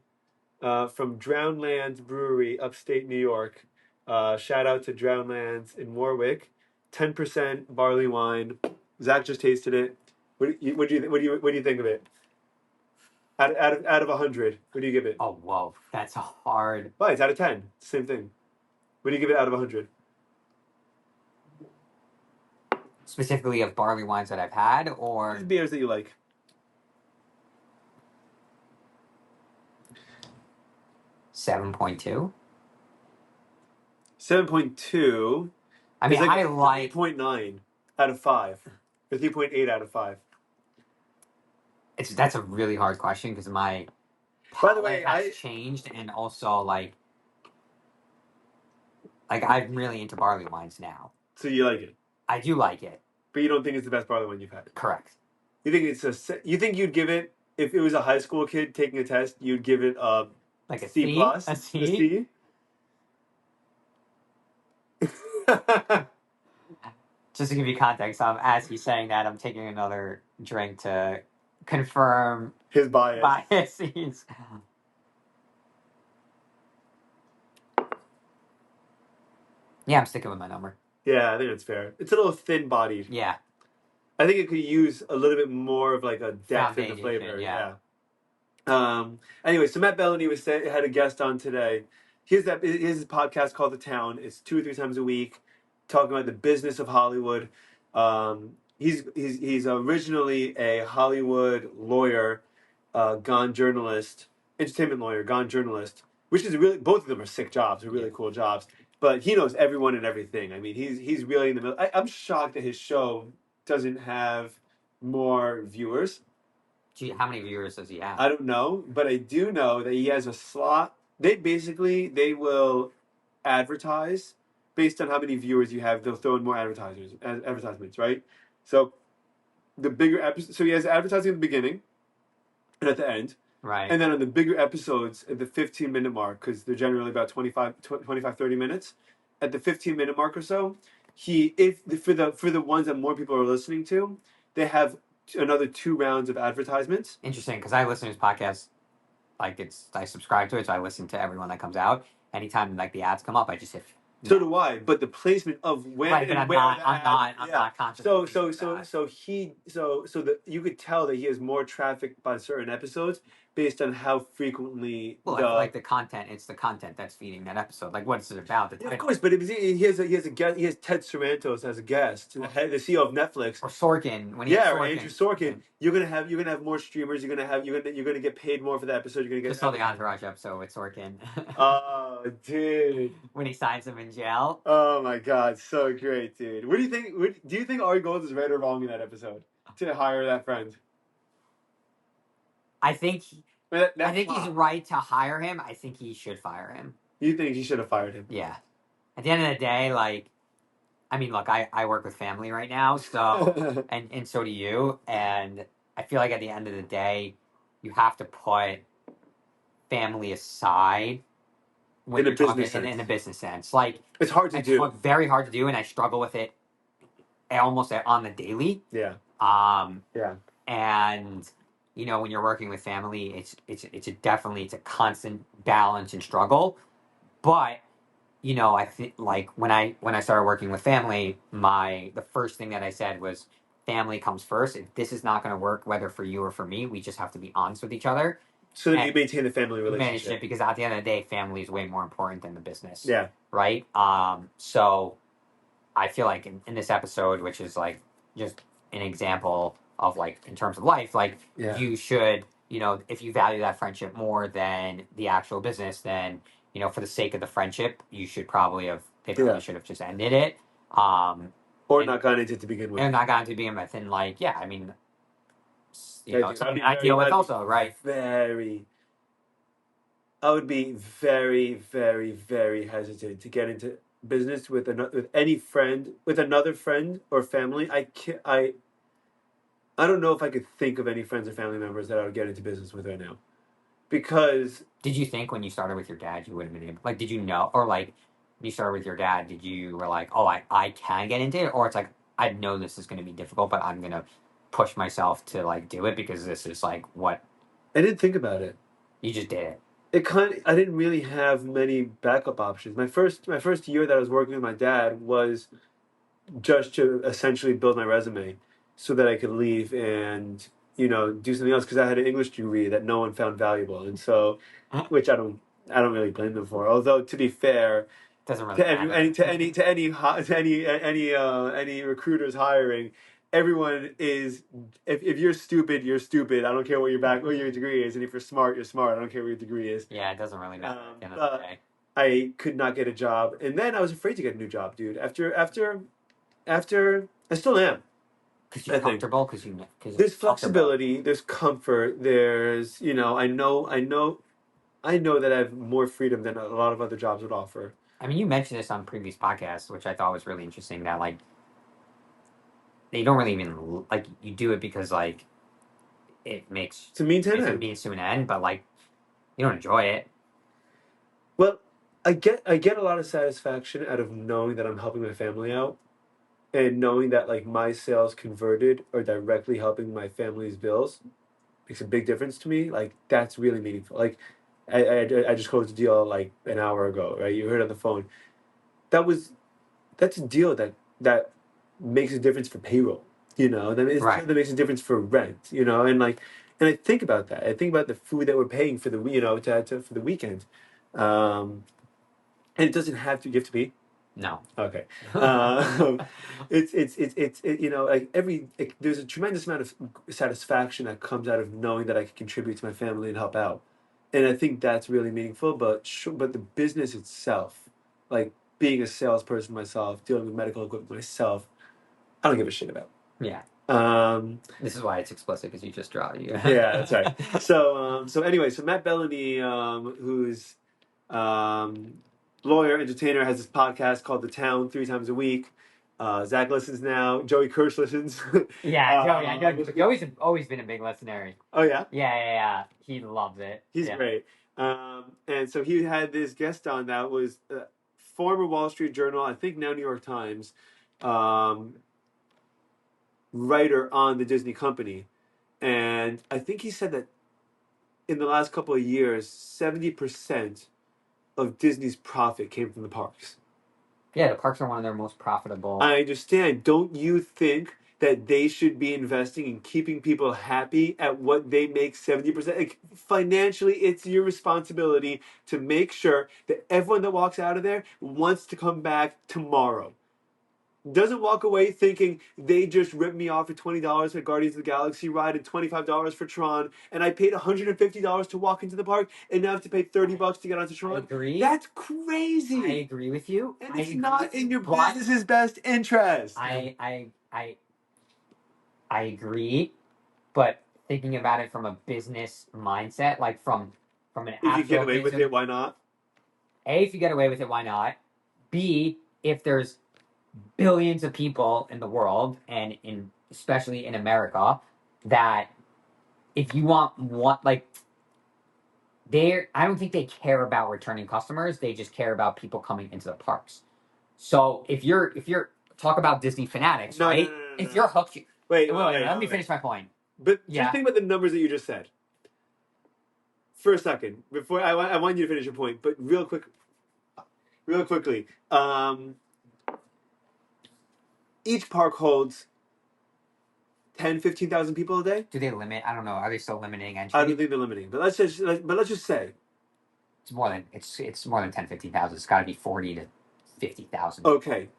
from Drownlands Brewery, upstate New York. Shout out to Drownlands in Warwick. 10% barley wine. Zach just tasted it. What do you think of it? Out of 100, what do you give it? Oh, whoa, that's a hard. Why? It's out of 10. Same thing. What do you give it out of 100? Specifically of barley wines that I've had, These or beers that you like. 7.2. 7.2. I mean, It's I like like. 3.9 out of 5. Or 3.8 out of 5. That's a really hard question because my By the palate way, has changed, and also like I'm really into barley wines now. so you like it, I do like it. but you don't think it's the best barley wine you've had. Correct. You think you think you'd give it if it was a high school kid taking a test, you'd give it a Like a C C? plus, A C? Just to give you context, as he's saying that, I'm taking another drink to confirm His bias. biases. Yeah, I'm sticking with my number. Yeah, I think that's fair. It's a little thin bodied. Yeah. I think it could use a little bit more of like a depth in the Foundation, flavor. yeah. Anyway, so Matt Bellany had a guest on today. He has his podcast called The Town. It's 2 or 3 times a week, talking about the business of Hollywood. He's originally a Hollywood lawyer, gone journalist, entertainment lawyer, gone journalist, which is really, both of them are sick jobs, are really cool jobs. But he knows everyone and everything. I mean, he's really in the middle. I'm shocked that his show doesn't have more viewers. Gee, how many viewers does he have? I don't know, but I do know that he has a slot. They will advertise based on how many viewers you have. They'll throw in more advertisements, right? So the bigger episode, so he has advertising at the beginning and at the end. Right. And then on the bigger episodes at the 15-minute mark, because they're generally about 25, 30 minutes, at the 15-minute mark or so, for the ones that more people are listening to, they have another 2 rounds of advertisements. Interesting, because I listen to his podcast. Like I subscribe to it, so I listen to everyone that comes out. Anytime like the ads come up, I just hit. So do I, but the placement of when Right, but and I'm where not. the I'm ad, not. I'm yeah. not conscious. So of so that. you could tell that he has more traffic by certain episodes based on how frequently. Well, like the content, it's the content that's feeding that episode. Like, what's it about? Yeah, of course, but he has a guest. He has Ted Sarantos as a guest, the CEO of Netflix. Or Sorkin when or Andrew Sorkin. You're gonna have more streamers. You're gonna get paid more for the episode. You're gonna get just saw the Entourage episode with Sorkin. Oh, dude! When he signs him in jail. Oh my God, so great, dude. What do you think? Do you think Ari Gold is right or wrong in that episode to hire that friend? I think. I think plot. he's right to hire him. I think he should fire him. You think he should have fired him? Yeah. At the end of the day, like, I mean, look, I work with family right now, so and so do you, and I feel like at the end of the day, you have to put family aside when you're talking in a business sense. Like, it's hard to do. It's very hard to do, and I struggle with it almost on the daily. Yeah. Yeah. And you know, when you're working with family, it's a constant balance and struggle. But you know, I think like when I started working with family, the first thing that I said was family comes first. If this is not going to work, whether for you or for me, we just have to be honest with each other. So that you maintain the family relationship. Because at the end of the day, family is way more important than the business. Yeah. Right. So I feel like in this episode, which is like just an example of like in terms of life, like you should, you know, if you value that friendship more than the actual business, then you know, for the sake of the friendship, you should probably should have just ended it. Or not gotten into it to begin with. And not gotten to begin with. And like, yeah, I mean, you know, something I deal with also, right? I would be very, very, very hesitant to get into business with any friend, with another friend or family. I don't know if I could think of any friends or family members that I would get into business with right now. Because did you think when you started with your dad you would have been able? Like, did you know, or like, you started with your dad, did you were like, oh, I can get into it, or it's like I know this is going to be difficult, but I'm gonna push myself to like do it because this is like what I didn't think about it. you just did it. I didn't really have many backup options. My first year that I was working with my dad was just to essentially build my resume so that I could leave and do something else because I had an English degree that no one found valuable, and so which I don't really blame them for. Although to be fair, Doesn't really to every, matter. any to any to any hi- to any recruiters hiring, everyone is if you're stupid, you're stupid. I don't care what your degree is, and if you're smart, you're smart. I don't care what your degree is. Yeah, it doesn't really matter at the end of the But day. I could not get a job, and then I was afraid to get a new job, dude. After I still am. Because I you're think comfortable, because there's it's comfortable. flexibility, there's comfort, there's I know that I have more freedom than a lot of other jobs would offer. I mean, you mentioned this on previous podcasts, which I thought was really interesting. That like they don't really even like you do it because like it makes To mean to an it's a end. means to an end, but like you don't enjoy it. Well, I get a lot of satisfaction out of knowing that I'm helping my family out and knowing that like my sales converted or directly helping my family's bills makes a big difference to me. Like that's really meaningful. Like I just closed a deal like an hour ago, right? You heard on the phone. That was that's a deal that makes a difference for payroll. It's a Right. deal that makes a difference for rent. And I think about that. I think about the food that we're paying for the for the weekend. And it doesn't have to. You have to be No. okay. Um, like there's a tremendous amount of satisfaction that comes out of knowing that I can contribute to my family and help out, and I think that's really meaningful. But the business itself, like being a salesperson myself, dealing with medical equipment myself, I don't give a shit about. Yeah. Um, This is why it's explicit because you just draw you. yeah, that's right. So anyway, so Matt Bellamy, who's um, lawyer, entertainer, has this podcast called The Town 3 times a week. Zach listens now. Joey Kirsch listens. Yeah, Joey. I know Um, Joey's always been a big listener. oh yeah, Yeah. He loves it. he's Yeah. great. And so he had this guest on that was former Wall Street Journal, I think now New York Times, um, writer on the Disney company, and I think he said that in the last couple of years, 70% of Disney's profit came from the parks. Yeah, the parks are one of their most profitable. I understand. Don't you think that they should be investing in keeping people happy at what they make 70%? Like, financially, it's your responsibility to make sure that everyone that walks out of there wants to come back tomorrow. Doesn't walk away thinking they just ripped me off for $20 for Guardians of the Galaxy ride and $25 for Tron, and I paid $150 to walk into the park, and now I have to pay $30 to get onto I Tron. agree. That's I crazy, agree with you. and I it's agree not with in you, your but business's best interest. I agree, but thinking about it from a business mindset, like from an If you get actual away with business, it, why not? A, if you get away with it, why not? B, if there's billions of people in the world and in especially in America that if you want one like I don't think they care about returning customers. They just care about people coming into the parks. So if you're talk about Disney fanatics, No, no, right? no, no, If no. you're hooked, Wait, let me wait. finish my point. But just Yeah. think about the numbers that you just said for a second before I want you to finish your point. But real quickly, each park holds 10, 15,000 people a day. Do they limit? I don't know. Are they still limiting I entry? don't think they're limiting, but let's just say It's more than 10, 15,000. It's got to be 40 to 50,000. okay.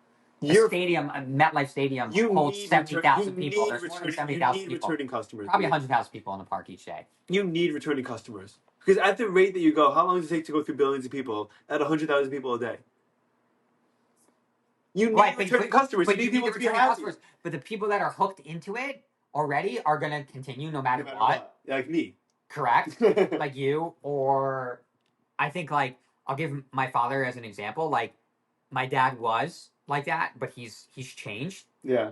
A stadium, a MetLife Stadium holds 70,000 people. There's more than 70,000 people. Returning customers. Probably 100,000 people in the park each day. You need returning customers because at the rate that you go, how long does it take to go through billions of people at 100,000 people a day? You need returning customers. But you need people to be happy. customers. But the people that are hooked into it already are going to continue no matter what. Like me. Correct? Like you. Or I think, like, I'll give my father as an example. Like, my dad was like that, but he's changed. Yeah.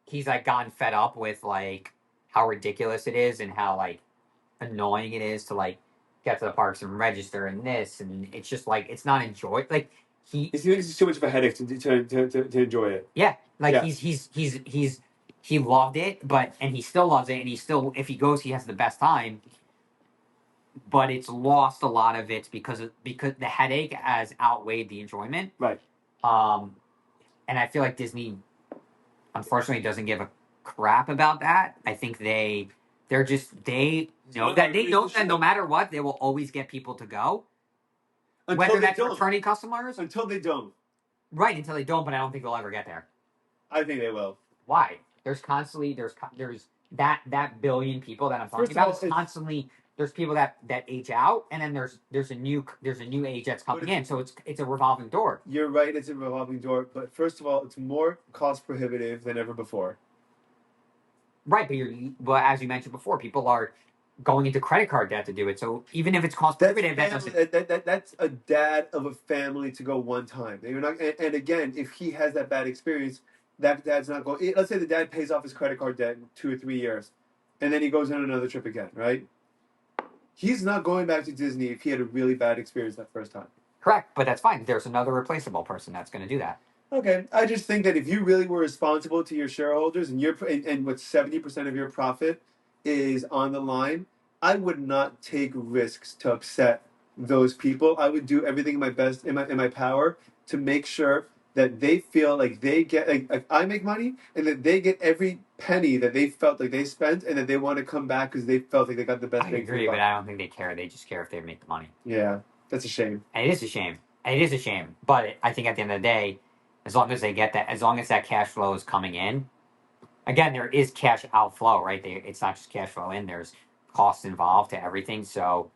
He's, like, gotten fed up with, like, how ridiculous it is and how, like, annoying it is to, like, get to the parks and register and this. And it's just, like, it's not enjoyed. Like, He thinks it's too much of a headache to enjoy it. Yeah, like Yeah. he loved it, and he still loves it, and he still, if he goes, he has the best time. But it's lost a lot of it because the headache has outweighed the enjoyment. Right. And I feel like Disney, unfortunately, doesn't give a crap about that. I think they know that no matter what, they will always get people to go. Whether that's returning customers, until they don't. Right, until they don't, but I don't think they'll ever get there. I think they will. Why? There's that billion people that I'm talking about. It's constantly, there's people that age out, and then there's a new age that's coming in. So it's a revolving door. You're right, it's a revolving door. But first of all, it's more cost prohibitive than ever before. Right, but as you mentioned before, people are going into credit card debt to do it. So even if it's cost prohibitive, that's a dad of a family to go one time. You're not, and again, if he has that bad experience, that dad's not going. Let's say the dad pays off his credit card debt in 2 or 3 years, and then he goes on another trip again, right? He's not going back to Disney if he had a really bad experience that first time. Correct, but that's fine. There's another replaceable person that's going to do that. Okay, I just think that if you really were responsible to your shareholders and what 70% of your profit is on the line, I would not take risks to upset those people. I would do everything in my power to make sure that they feel like they get like I make money and that they get every penny that they felt like they spent and that they want to come back because they felt like they got the best. I agree, but I don't think they care. They just care if they make the money. Yeah, that's a shame. And it is a shame. But I think at the end of the day, as long as they get that, as long as that cash flow is coming in, again, there is cash outflow, right? It's not just cash flow in. There's costs involved to everything. So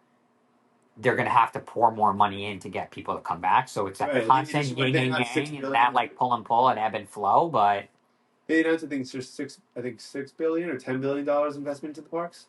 they're going to have to pour more money in to get people to come back. So it's a constant yin and yang, and that like pull and ebb and flow. But they announced, I think $6 billion or $10 billion investment into the parks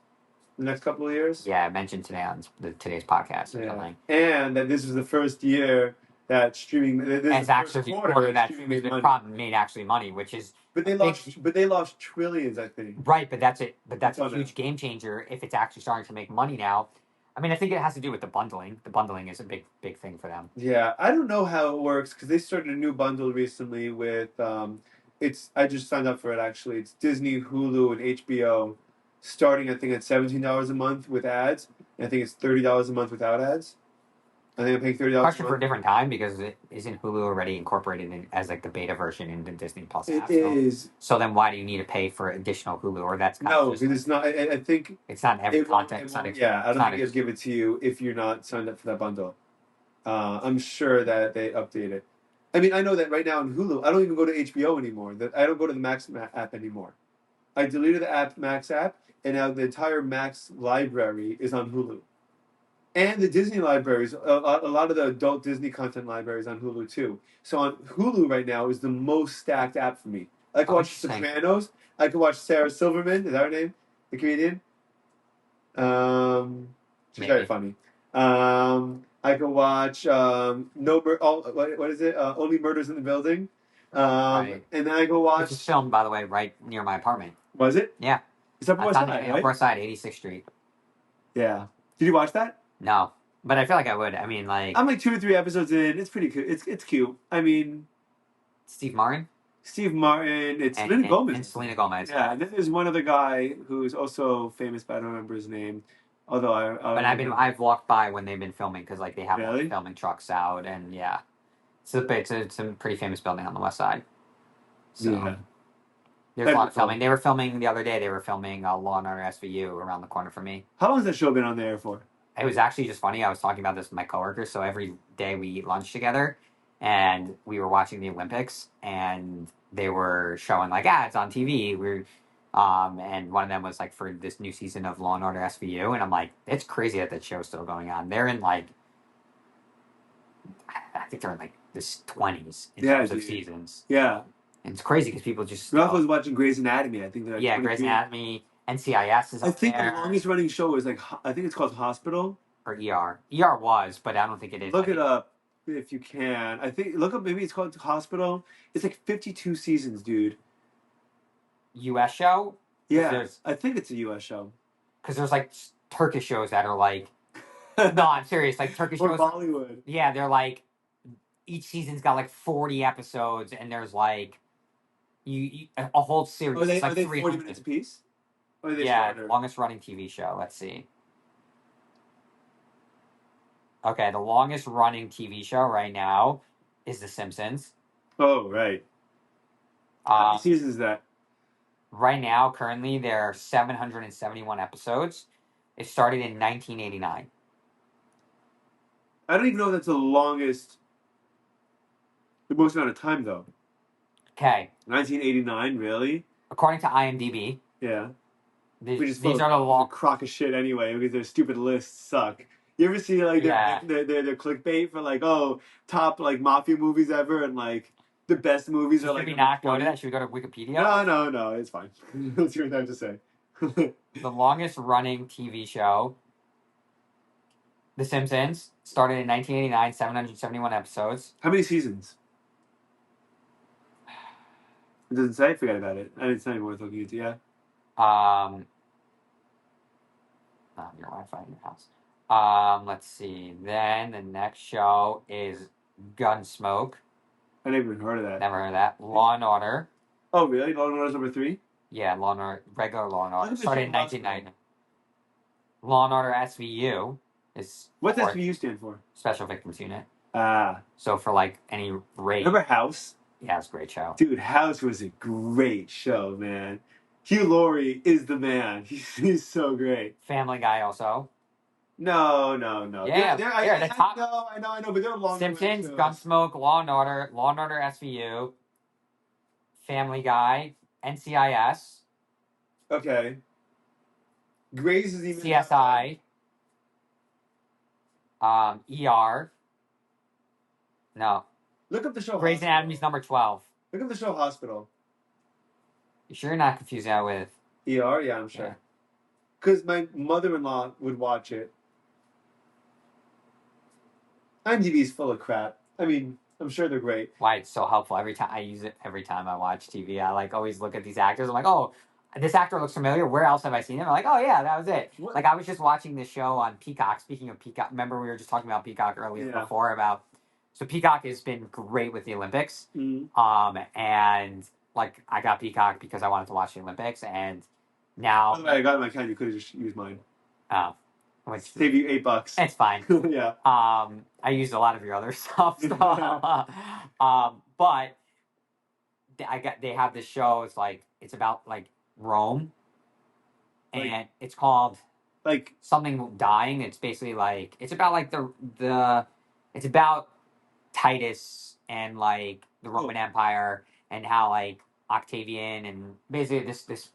in the next couple of years. Yeah, I mentioned today on today's podcast. Yeah. And that this is the first year that streaming. It's actually the quarter that streaming made actually money, which is. But they lost trillions, I think. Right, but that's it. But that's a huge game changer if it's actually starting to make money now. I mean, I think it has to do with the bundling. The bundling is a big thing for them. Yeah, I don't know how it works because they started a new bundle recently with I just signed up for it actually. It's Disney, Hulu, and HBO, starting I think at $17 a month with ads. And I think it's $30 a month without ads. I think I'm paying $30. Question for a different time because isn't Hulu already incorporated as like the beta version in the Disney Plus app? It is. So then why do you need to pay for additional Hulu? Or that's no, because it's not. I think it's not every content. I don't think it'll give it to you if you're not signed up for that bundle. I'm sure that they update it. I mean, I know that right now in Hulu, I don't even go to HBO anymore. I don't go to the Max app anymore. I deleted the Max app, and now the entire Max library is on Hulu. And the Disney libraries, a lot of the adult Disney content libraries on Hulu too. So on Hulu right now is the most stacked app for me. I can watch Sopranos. I can watch Sarah Silverman. Is that her name? The comedian. She's very funny. I can watch what is it? Only Murders in the Building. Right. And then I go watch. Which is filmed, by the way, right near my apartment. Was it? Yeah. It's Upper West Side, right? Upper West Side, 86th Street. Yeah. Did you watch that? No, but I feel like I would. I mean, like I'm like 2 or 3 episodes in. It's pretty cute. It's cute. I mean, Steve Martin. It's Selena Gomez. And Selena Gomez. Yeah, and then there's one other guy who's also famous, but I don't remember his name. Although I've walked by when they've been filming because like they have filming trucks out, and yeah, it's a pretty famous building on the west side. So yeah. There's a lot of filming. They were filming the other day. They were filming Law and Order SVU around the corner from me. How long has that show been on the air for? It was actually just funny. I was talking about this with my coworkers. So every day we eat lunch together, and we were watching the Olympics, and they were showing like ads on TV. And one of them was like for this new season of Law and Order SVU, and I'm like, it's crazy that show's still going on. They're in like, I think they're in like the 20s in terms of seasons. Yeah. And it's crazy because people just. I was watching Grey's Anatomy. I think they're like Grey's Anatomy. NCIS is. I think the longest running show is I think it's called Hospital. Or ER. ER was, but I don't think it is. Look it up if you can. Look up. Maybe it's called Hospital. It's like 52 seasons, dude. U.S. show. Yeah, I think it's a U.S. show. Because there's like Turkish shows that are like. No, I'm serious. Like Turkish shows. Bollywood. Yeah, they're like. each season's got like 40 episodes, and there's like a whole series. Are they It's like 40 300. minutes apiece? Or are they Yeah, shorter? longest running TV show. Let's see. Okay, the longest running TV show right now is The Simpsons. Oh, right. How many seasons is that? Right now, currently, there are 771 episodes. It started in 1989. I don't even know if that's the most amount of time though. Okay, 1989, really? according to IMDb, Yeah. Which is these are the a long. crock of shit anyway because their stupid lists suck. You ever see like Yeah. their clickbait for like top like mafia movies ever and like the best movies are Should like we number not go to 20? that? Should we go to Wikipedia? No, it's fine. Let's hear what they have to say. The longest running TV show, The Simpsons, started in 1989, 771 episodes. How many seasons? It doesn't say. Forget about it. It's not even worth looking into. Yeah. Your Wi-Fi in your house. Let's see. Then the next show is Gunsmoke. I never even heard of that. Never heard of that. Law and Order. Oh, really? Law and Order's number 3? Yeah, Law and Order, regular Law and Look Order. at the Started show in 1990. Law and Order SVU is What's for SVU stand for? Special Victims Unit. Ah. So for like any raid. Remember House? Yeah, it's a great show. Dude, House was a great show, man. Hugh Laurie is the man. He's so great. Family Guy also. No. Yeah, I, the top. I know, but they're long. Simpsons, Gunsmoke, Law and Order, SVU, Family Guy, NCIS. Okay. Grey's is even CSI. ER. No. Look up the show. Grey's Anatomy's number 12. Look up the show Hospital. You sure you're not confusing that with ER? Yeah, I'm sure. Because my mother-in-law would watch it. IMDb is full of crap. I mean, I'm sure they're great. Why it's so helpful. Every time I use it, every time I watch TV, I like always look at these actors. I'm like, oh, this actor looks familiar. Where else have I seen him? I'm like, oh yeah, that was it. What? Like I was just watching this show on Peacock. Speaking of Peacock, remember we were just talking about Peacock earlier before about. So Peacock has been great with the Olympics. Mm-hmm. And like I got Peacock because I wanted to watch the Olympics, and now. By the way, I got it in my account. You could have just used mine. Oh. Save you $8. It's fine. Yeah. I used a lot of your other stuff. So, but they have this show. It's about like Rome, and it's called like something dying. It's basically like it's about like it's about Titus and like the Roman Empire and how like Octavian and basically this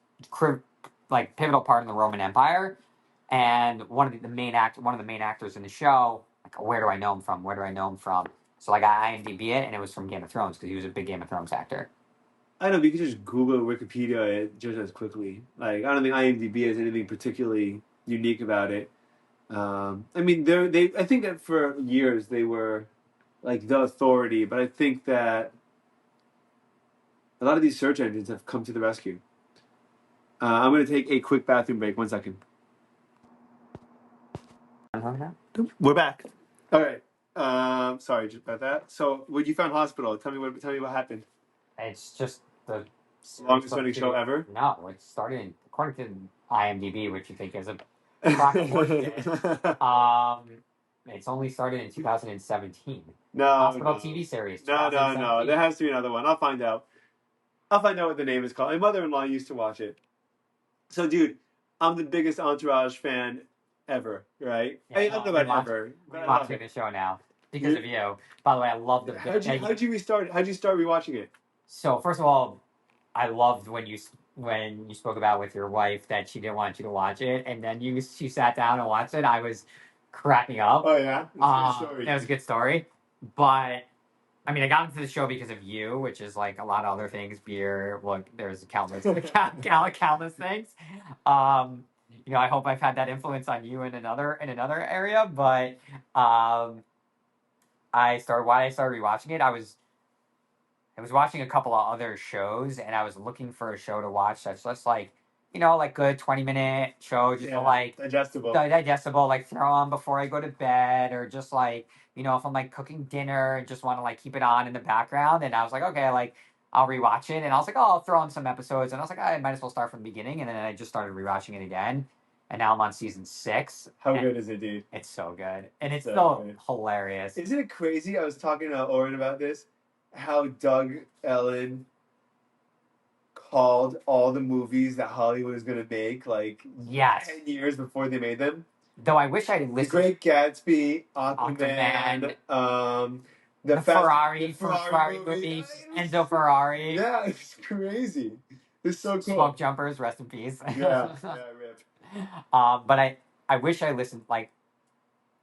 like pivotal part in the Roman Empire. And one of the main actors in the show, like, where do I know him from? So like I IMDb it, and it was from Game of Thrones because he was a big Game of Thrones actor. I know, but you can just Google Wikipedia it just as quickly. Like I don't think IMDb has anything particularly unique about it. I mean, I think that for years they were like the authority, but I think that a lot of these search engines have come to the rescue. I'm going to take a quick bathroom break. 1 second. We're back. All right. Sorry about that. So, when you found Hospital, tell me what happened. It's just the longest running show ever. No, it started according to IMDb, which you think is a it's only started in 2017. No, Hospital TV series. No. There has to be another one. I'll find out. What the name is called. My mother-in-law used to watch it. So, dude, I'm the biggest Entourage fan ever, right? Yeah, I don't know about ever. I'm watching the show now because of you. By the way, I love the. How'd you start rewatching it? So first of all, I loved when you spoke about with your wife that she didn't want you to watch it, and then she sat down and watched it. I was cracking up. Oh yeah, it was a good story, but. I mean, I got into the show because of you, which is like a lot of other things. Beer, look, there's countless things. I hope I've had that influence on you in another area. But why I started rewatching it, I was watching a couple of other shows, and I was looking for a show to watch that's just like like good 20-minute show, just to like digestible. digestible, like throw on before I go to bed, or just like, if I'm like cooking dinner and just want to like keep it on in the background. And I was like, okay, like I'll rewatch it, and I was like, oh, I'll throw on some episodes, and I was like, I might as well start from the beginning, and then I just started rewatching it again, and now I'm on season 6. How and good is it, dude? It's so good, and it's So still good. hilarious. Isn't it crazy? I was talking to Oren about this. How Doug Ellen called all the movies that Hollywood was going to make like Yes. 10 years before they made them. Though I wish I The listened. Great Gatsby, Aquaman, the Ferrari movie, Enzo Ferrari. Yeah, it's crazy. It's so cool. Smoke Jumpers, rest in peace. Yeah, rip. But I wish I listened. Like,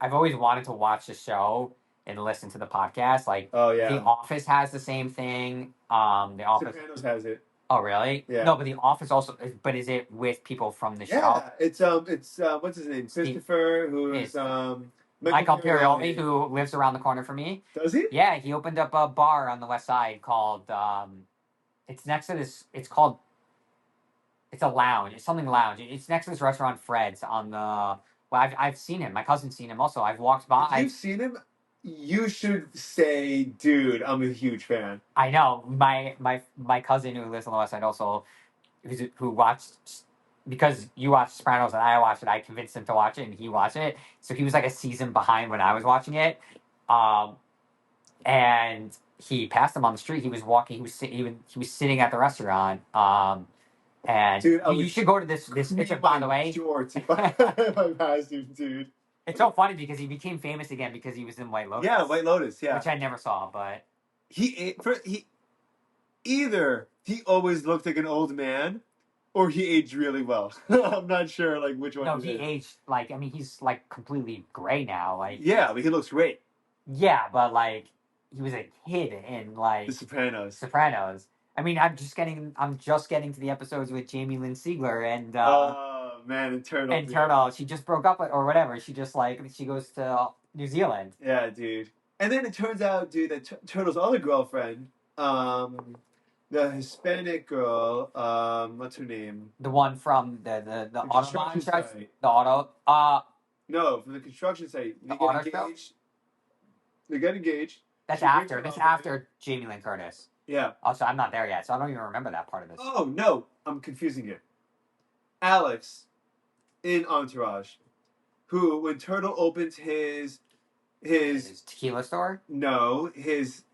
I've always wanted to watch the show and listen to the podcast. Like, Oh yeah, The Office has the same thing. The Office. Sopranos has it. Oh really? Yeah. No, but The Office also. But is it with people from the show? Yeah, it's what's his name? Christopher, who's Michael Imperioli, who lives around the corner from me. Does he? Yeah, he opened up a bar on the west side called. It's next to this. It's called. It's a lounge. It's something lounge. It's next to this restaurant, Fred's, on the. Well, I've seen him. My cousin's seen him also. I've walked by. If you've seen him, you should say, dude, I'm a huge fan. I know. My cousin who lives on the west side also, who watched, because you watched Sopranos and I watched it, I convinced him to watch it and he watched it. So he was like a season behind when I was watching it. And he passed him on the street. He was walking. He was sitting at the restaurant. And dude, you should go to this picture, by the way. Shorts if I passed him, dude. It's so funny because he became famous again because he was in White Lotus. Yeah, White Lotus. Yeah, which I never saw, but he either he always looked like an old man, or he aged really well. I'm not sure like which one. No, he aged like, I mean, he's like completely gray now. Like, yeah, but he looks great. Yeah, but like he was a kid in like The Sopranos. I mean, I'm just getting to the episodes with Jamie Lynn Sigler and oh man, and Turtle. And Turtle. She just broke up with, or whatever. She just like she goes to New Zealand. Yeah, dude. And then it turns out, dude, that Turtle's other girlfriend, the Hispanic girl, what's her name? The one from the auto body shop. The auto. No, from the construction site. They get engaged. They get engaged. That's after Jamie Lynn Curtis. Yeah. Oh, so I'm not there yet, so I don't even remember that part of this. Oh no, I'm confusing you. Alex, in Entourage, who when Turtle opens his tequila store? No, his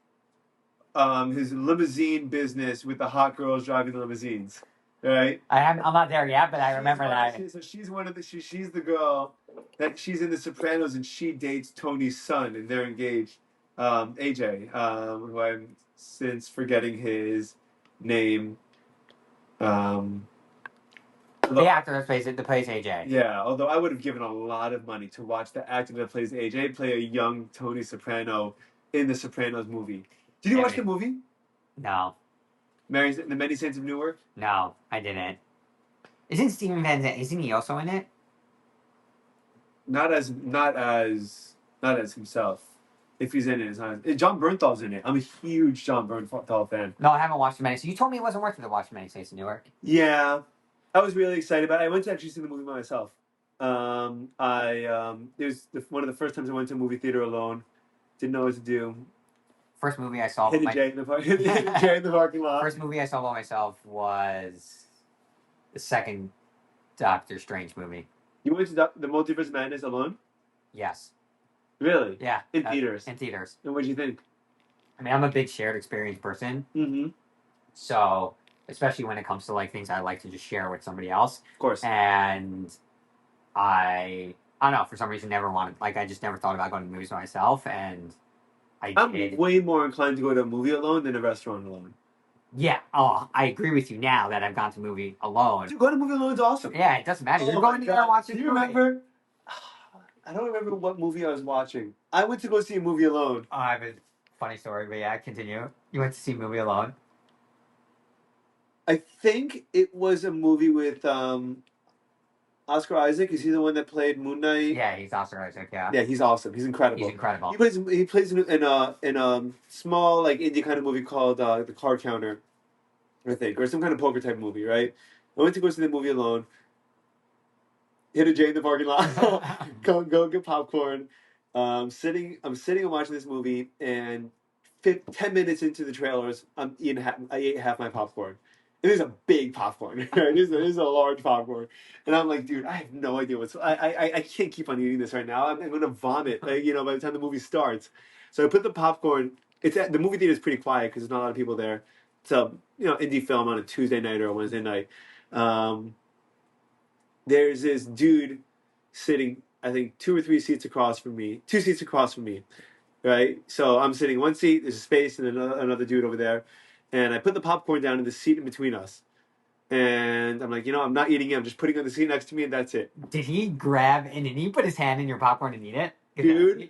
limousine business with the hot girls driving the limousines. Right? I'm not there yet, but I remember that. So she's one of the she's the girl that she's in The Sopranos, and she dates Tony's son, and they're engaged. AJ, who I'm since forgetting his name. The actor that plays AJ. Yeah, although I would have given a lot of money to watch the actor that plays AJ play a young Tony Soprano in the Sopranos movie. Did you watch the movie? No. The Many Saints of Newark? No, I didn't. Isn't Steven Van Zandt, isn't he also in it? Not as himself. If he's in it, it's not. John Bernthal's in it. I'm a huge John Bernthal fan. No, I haven't watched Many Saints. You told me it wasn't worth it to watch Many Saints of Newark. Yeah, I was really excited about it. I went to actually see the movie by myself. It was one of the first times I went to a movie theater alone. Didn't know what to do. First movie I saw. Hit a Jay in the parking lot. First movie I saw by myself was the second Doctor Strange movie. You went to the Multiverse of Madness alone? Yes. Really? Yeah. In theaters? In theaters. And what did you think? I mean, I'm a big shared experience person. Mm-hmm. So, especially when it comes to like things I like to just share with somebody else. Of course. And I don't know, for some reason I just never thought about going to movies by myself, and I'm way more inclined to go to a movie alone than a restaurant alone. Yeah. Oh, I agree with you now that I've gone to a movie alone. Dude, going to a movie alone is awesome. Yeah, it doesn't matter. You're going to go watch it. Do you remember? I don't remember what movie I was watching. I went to go see a movie alone. I have a funny story, but yeah, continue. You went to see a movie alone? I think it was a movie with Oscar Isaac. Is he the one that played Moon Knight? Yeah, he's Oscar Isaac. Yeah. Yeah, he's awesome. He's incredible. He plays in a small like indie kind of movie called The Card Counter, I think, or some kind of poker type movie, right? I went to go see the movie alone. Hit a J in the parking lot. Go get popcorn. I'm sitting and watching this movie, and 10 minutes into the trailers, I ate half my popcorn. It is a big popcorn, right? This is a large popcorn, and I'm like, dude, I have no idea what's. I can't keep on eating this right now. I'm gonna vomit. Like, by the time the movie starts, so I put the popcorn. The movie theater is pretty quiet because there's not a lot of people there. It's a indie film on a Tuesday night or a Wednesday night. Um, there's this dude sitting, I think, two seats across from me, right? So I'm sitting one seat, there's a space, and another dude over there. And I put the popcorn down in the seat in between us. And I'm like, I'm not eating it. I'm just putting it on the seat next to me, and that's it. Did he grab and did he put his hand in your popcorn and eat it? Dude,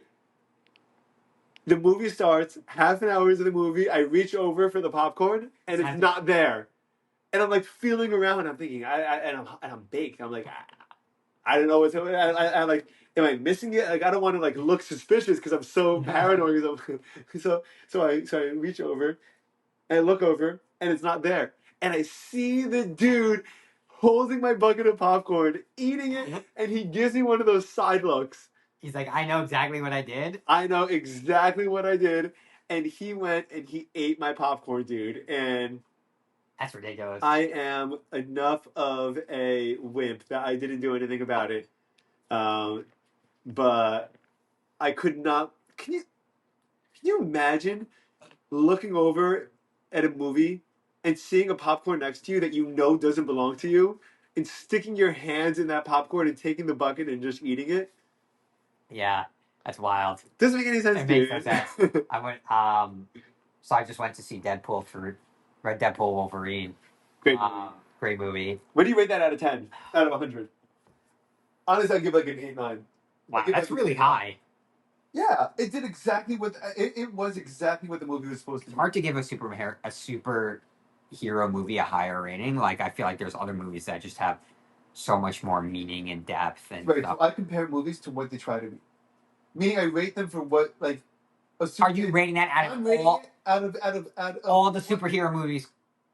the movie starts, half an hour into the movie, I reach over for the popcorn, and it's not there. And I'm like feeling around, and I'm thinking, I'm baked. I'm like, I don't know what's happening. I like, am I missing it? Like, I don't want to like look suspicious because I'm so paranoid. So I reach over and I look over and it's not there. And I see the dude holding my bucket of popcorn, eating it, and he gives me one of those side looks. He's like, I know exactly what I did. I know exactly what I did. And he went and he ate my popcorn, dude. And that's ridiculous. I am enough of a wimp that I didn't do anything about it. But I could not. Can you imagine looking over at a movie and seeing a popcorn next to you that doesn't belong to you, and sticking your hands in that popcorn and taking the bucket and just eating it? Yeah, that's wild. Doesn't make any sense, it dude. Makes no sense. I went. So I just went to see Deadpool Wolverine. Great movie. What do you rate that out of 10? Out of 100? Honestly, I'd give like an 8-9. Wow, that's really high. Yeah, it did exactly what it was exactly what the movie was supposed to be. It's hard to give a superhero movie a higher rating. Like, I feel like there's other movies that just have so much more meaning and depth and right. stuff. So I compare movies to what they try to be. Meaning, I rate them for what like. Are you rating that out of all the superhero movies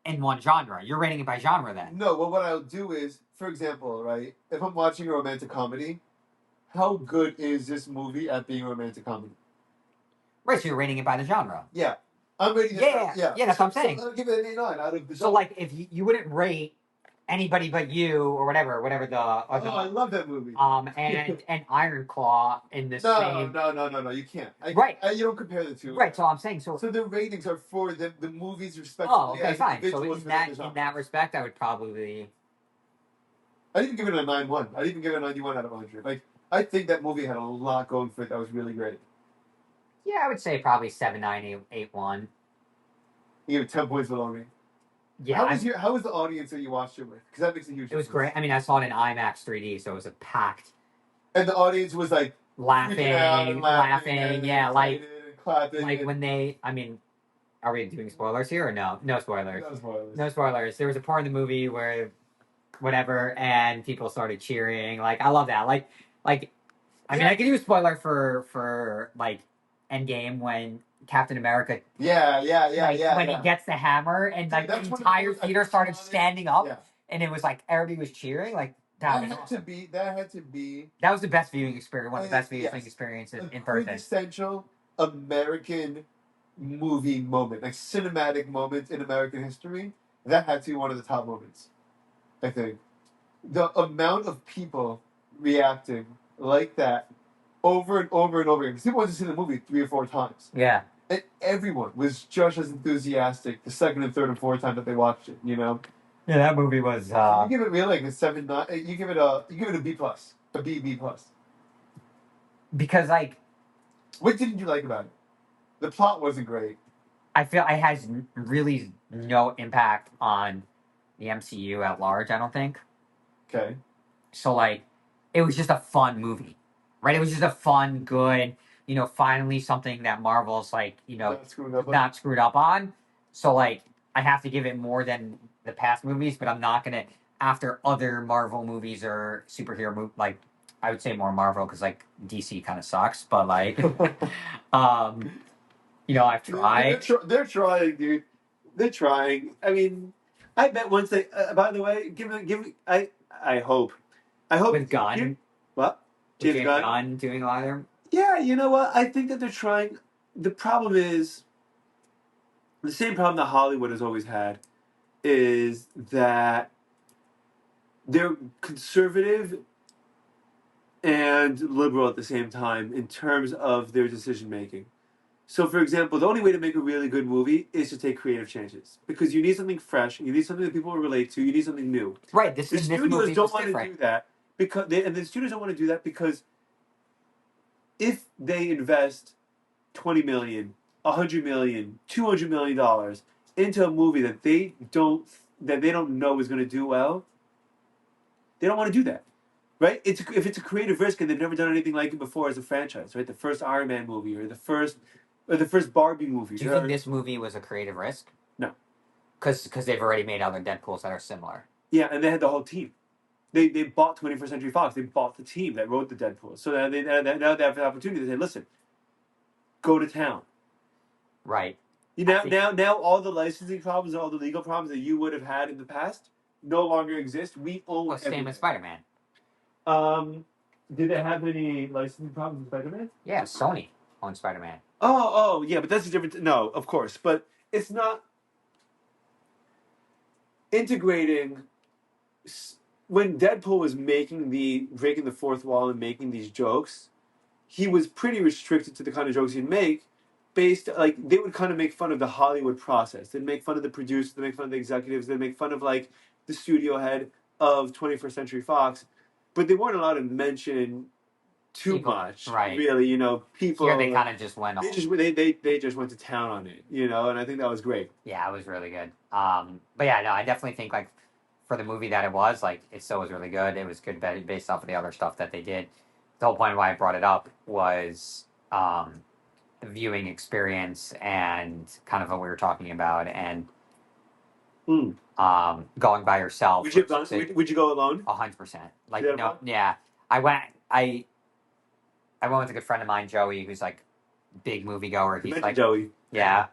in one genre? You're rating it by genre then? No. Well, what I'll do is, for example, right, if I'm watching a romantic comedy, how good is this movie at being a romantic comedy? Right, so you're rating it by the genre. Yeah, I'm rating it. Yeah, that's what I'm saying. So I'll give it an 8-9 out of the genre. So, like, if you wouldn't rate Anybody But You or whatever the. I love that movie. And Iron Claw in the same. No, you can't. You don't compare the two. Right, so I'm saying so the ratings are for the movies respectively. Oh, okay, fine. So in that respect, I would probably. I didn't give it a 9-1. I didn't give it a 91 out of 100. Like, I think that movie had a lot going for it that was really great. Yeah, I would say probably 7, 9, 8, 1. You give it 10 points below me. Yeah. How was the audience that you watched it with? Because that makes a huge difference. It was great. I mean, I saw it in IMAX 3D, so it was a packed. And the audience was like laughing, yeah, like clapping. Like when they, I mean, are we doing spoilers here or no? No spoilers. No spoilers. There was a part in the movie where, whatever, and people started cheering. Like, I love that. Like, I mean, I could do a spoiler for like Endgame when Captain America. When he gets the hammer and like the entire theater started standing up, and it was like everybody was cheering. Like that had to be. That was the best viewing experience. One of the best viewing experiences in person. Quintessential American movie moment, like cinematic moment in American history. That had to be one of the top moments. I think the amount of people reacting like that over and over and over again. Because people went to see the movie 3 or 4 times. Yeah. And everyone was just as enthusiastic the second and third and fourth time that they watched it. Yeah, that movie was. You give it really like a 7, 9. You give it a B plus, a B plus. Because like, what didn't you like about it? The plot wasn't great. I feel it has really no impact on the MCU at large. I don't think. Okay. So like, it was just a fun movie, right? It was just a fun, good. Finally something that Marvel's like, not screwed up on. So like, I have to give it more than the past movies, but I'm not gonna. After other Marvel movies or superhero movies, like I would say more Marvel because like DC kind of sucks, but like, I've tried. They're trying, dude. They're trying. I mean, I bet once they. By the way, give me. I hope. I hope. With Gunn. What? With James Gunn. Gunn doing a lot of them. Yeah, you know what? I think that they're trying. The problem is the same problem that Hollywood has always had is that they're conservative and liberal at the same time in terms of their decision making. So, for example, the only way to make a really good movie is to take creative chances because you need something fresh, you need something that people will relate to, you need something new. Right. The This studios movie don't was want to different. do that and the studios don't want to do that because if they invest 20 million, 100 million, 200 million dollars into a movie that they don't know is going to do well, they don't want to do that. Right? If it's a creative risk and they've never done anything like it before as a franchise, right? The first Iron Man movie or the first Barbie movie. Do you think this movie was a creative risk? No. Because they've already made other Deadpools that are similar. Yeah, and they had the whole team. They bought 21st Century Fox. They bought the team that wrote the Deadpool. So now they have the opportunity. They say, listen, go to town. Right. Now all the licensing problems and all the legal problems that you would have had in the past no longer exist. We own Same with Spider-Man. Did they have any licensing problems with Spider-Man? Yeah, Sony owns Spider-Man. Oh, yeah, but that's a different. No, of course, but it's not integrating. When Deadpool was breaking the fourth wall and making these jokes, he was pretty restricted to the kind of jokes he'd make. They would kind of make fun of the Hollywood process. They'd make fun of the producers. They'd make fun of the executives. They'd make fun of like the studio head of 21st Century Fox, but they weren't allowed to mention too much, right? Really, people. Here they kind of just went. They just went to town on it, and I think that was great. Yeah, it was really good. But yeah, no, I definitely think like for the movie that it was, like it still was really good. It was good based off of the other stuff that they did. The whole point why I brought it up was the viewing experience and kind of what we were talking about and going by yourself. Would you go alone? 100%. Like no, yeah. I went with a good friend of mine, Joey, who's like big moviegoer. He's like Joey. Yeah.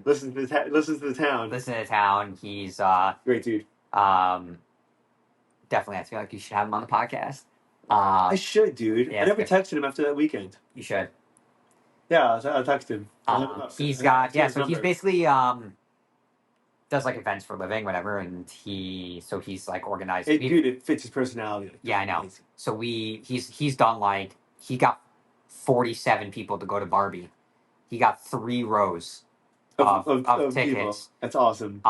Listen to the town. Listen to the town. He's great dude. Definitely, I feel like you should have him on the podcast. I should, dude. Yeah, I never texted him after that weekend. You should. Yeah, I'll text him. He's so he's basically does like events for a living, whatever, and he's like organized. Dude, it fits his personality. Yeah, I know. Amazing. So he's done like he got 47 people to go to Barbie. He got 3 rows of tickets. People. That's awesome.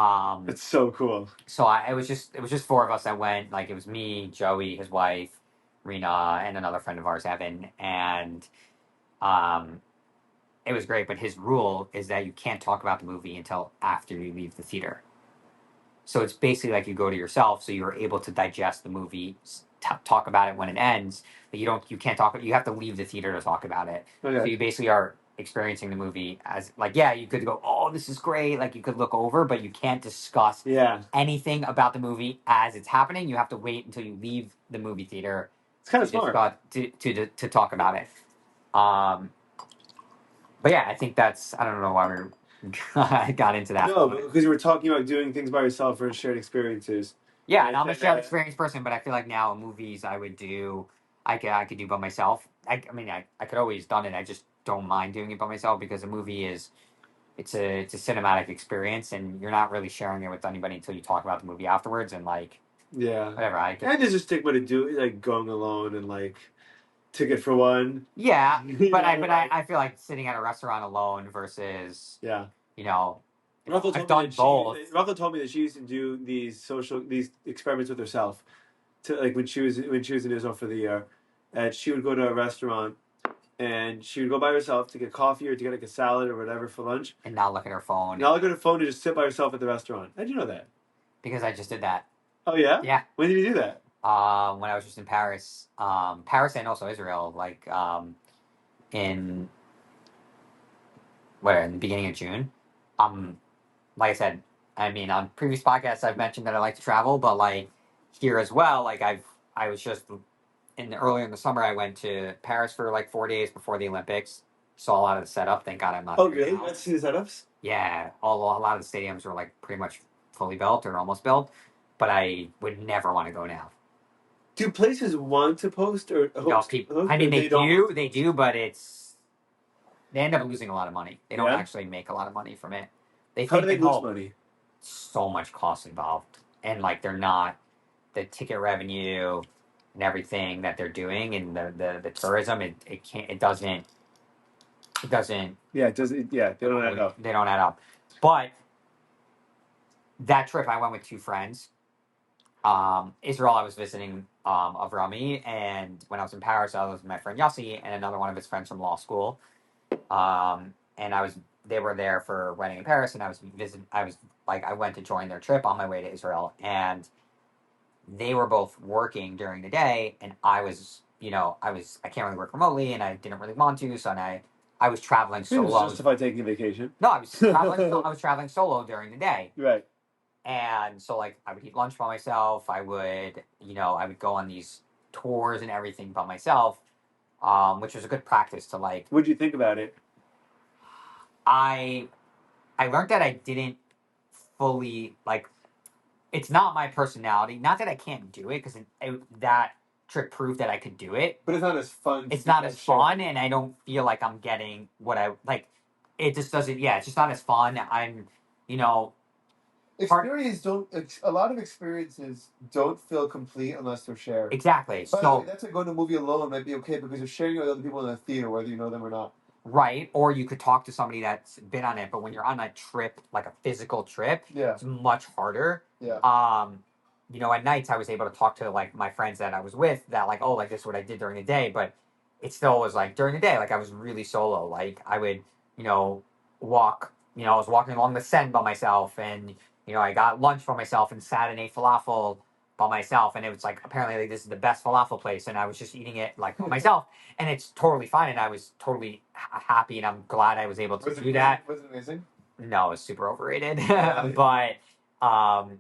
That's so cool. So it was just 4 of us that went. Like it was me, Joey, his wife, Rena, and another friend of ours, Evan, and it was great. But his rule is that you can't talk about the movie until after you leave the theater. So it's basically like you go to yourself, so you're able to digest the movie, talk about it when it ends. But you can't talk. You have to leave the theater to talk about it. Okay. So you basically are experiencing the movie as like, yeah, you could go, oh, this is great. Like you could look over, but you can't discuss anything about the movie as it's happening. You have to wait until you leave the movie theater. It's kind of smart to talk about it. But yeah, I think that's, I don't know why we got into that. No, because we were talking about doing things by yourself or shared experiences. Yeah, and I'm a shared experience person, but I feel like now movies I could do by myself. I mean, I could always done it. I just don't mind doing it by myself because a movie it's a cinematic experience, and you're not really sharing it with anybody until you talk about the movie afterwards, and like whatever. And there's a stigma to do like going alone and like ticket for one. Yeah, but I feel like sitting at a restaurant alone versus I've done both. Rafa told me that she used to do these experiments with herself, to like when she was in Israel for the year, and she would go to a restaurant, and she would go by herself to get coffee or to get like a salad or whatever for lunch, and not look at her phone. Not look at her phone and just sit by herself at the restaurant. How'd you know that? Because I just did that. Oh yeah? Yeah. When did you do that? When I was just in Paris, and also Israel, like in the beginning of June. Like I said, I mean, on previous podcasts, I've mentioned that I like to travel, but like here as well, like I was just earlier in the summer, I went to Paris for like 4 days before the Olympics. Saw a lot of the setup. Thank God I'm not. Oh, really? You got to see the setups? Yeah, a lot of the stadiums were like pretty much fully built or almost built, but I would never want to go now. Do places want to post or No, host? people. host I mean, or they don't. they do, but they end up losing a lot of money. They don't Yeah. actually make a lot of money from it. They How do think they they lose hope money? so much cost involved, and like they're not the ticket revenue and everything that they're doing and the tourism. It can't. It doesn't. It doesn't. Yeah, it does. Yeah, they don't add up. They don't add up. But that trip, I went with two friends. Israel, I was visiting Avrami, and when I was in Paris, I was with my friend Yossi and another one of his friends from law school. And they were there for a wedding in Paris, and I went to join their trip on my way to Israel, and they were both working during the day, and I can't really work remotely, and I didn't really want to, so I was traveling It was solo. justified taking a vacation. No, I was traveling. I was traveling solo during the day, Right. and so like I would eat lunch by myself. I would go on these tours and everything by myself, which was a good practice to like. What'd you think about it? I I learned that I didn't fully like. It's not my personality. Not that I can't do it, because that trip proved that I could do it. But it's not as fun. It's not as fun, and I don't feel like I'm getting what I like. It just doesn't. Yeah, it's just not as fun. You know, A lot of experiences don't feel complete unless they're shared. exactly. By the way, So that's like going to a movie alone might be okay because you're sharing it with other people in the theater, whether you know them or not. right, or you could talk to somebody that's been on it. But when you're on a trip, like a physical trip, Yeah. it's much harder. Yeah. At nights I was able to talk to like my friends that I was with that like, oh, like this is what I did during the day, but it still was like during the day, like I was really solo. Like I would, walk, I was walking along the Seine by myself, and I got lunch by myself and sat and ate falafel by myself, and it was like apparently like this is the best falafel place, and I was just eating it like by myself, and it's totally fine, and I was totally happy, and I'm glad I was able to do that. Was it amazing? No, it's super overrated, Yeah. um,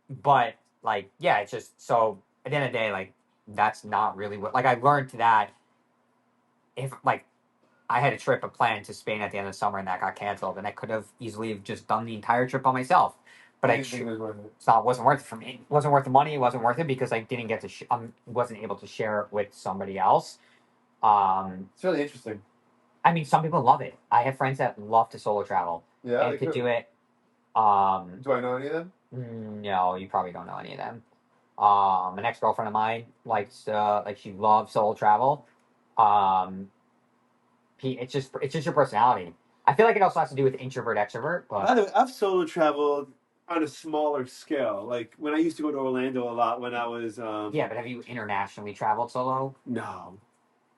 but like yeah, it's just so at the end of the day, like that's not really what like I learned that if like I had a trip a plan to Spain at the end of the summer and that got canceled, and I could have easily have just done the entire trip by myself. But I didn't think it was worth it. it wasn't worth it for me. It wasn't worth the money. It wasn't worth it because I didn't get to. Wasn't able to share it with somebody else. It's really interesting. I mean, some people love it. I have friends that love to solo travel. Yeah, and could do it. Do I know any of them? No, you probably don't know any of them. An ex girlfriend of mine likes she loves solo travel. It's just your personality. I feel like it also has to do with introvert extrovert. But I've solo traveled on a smaller scale. Like when I used to go to Orlando a lot when I was. Yeah, but have you internationally traveled solo? No.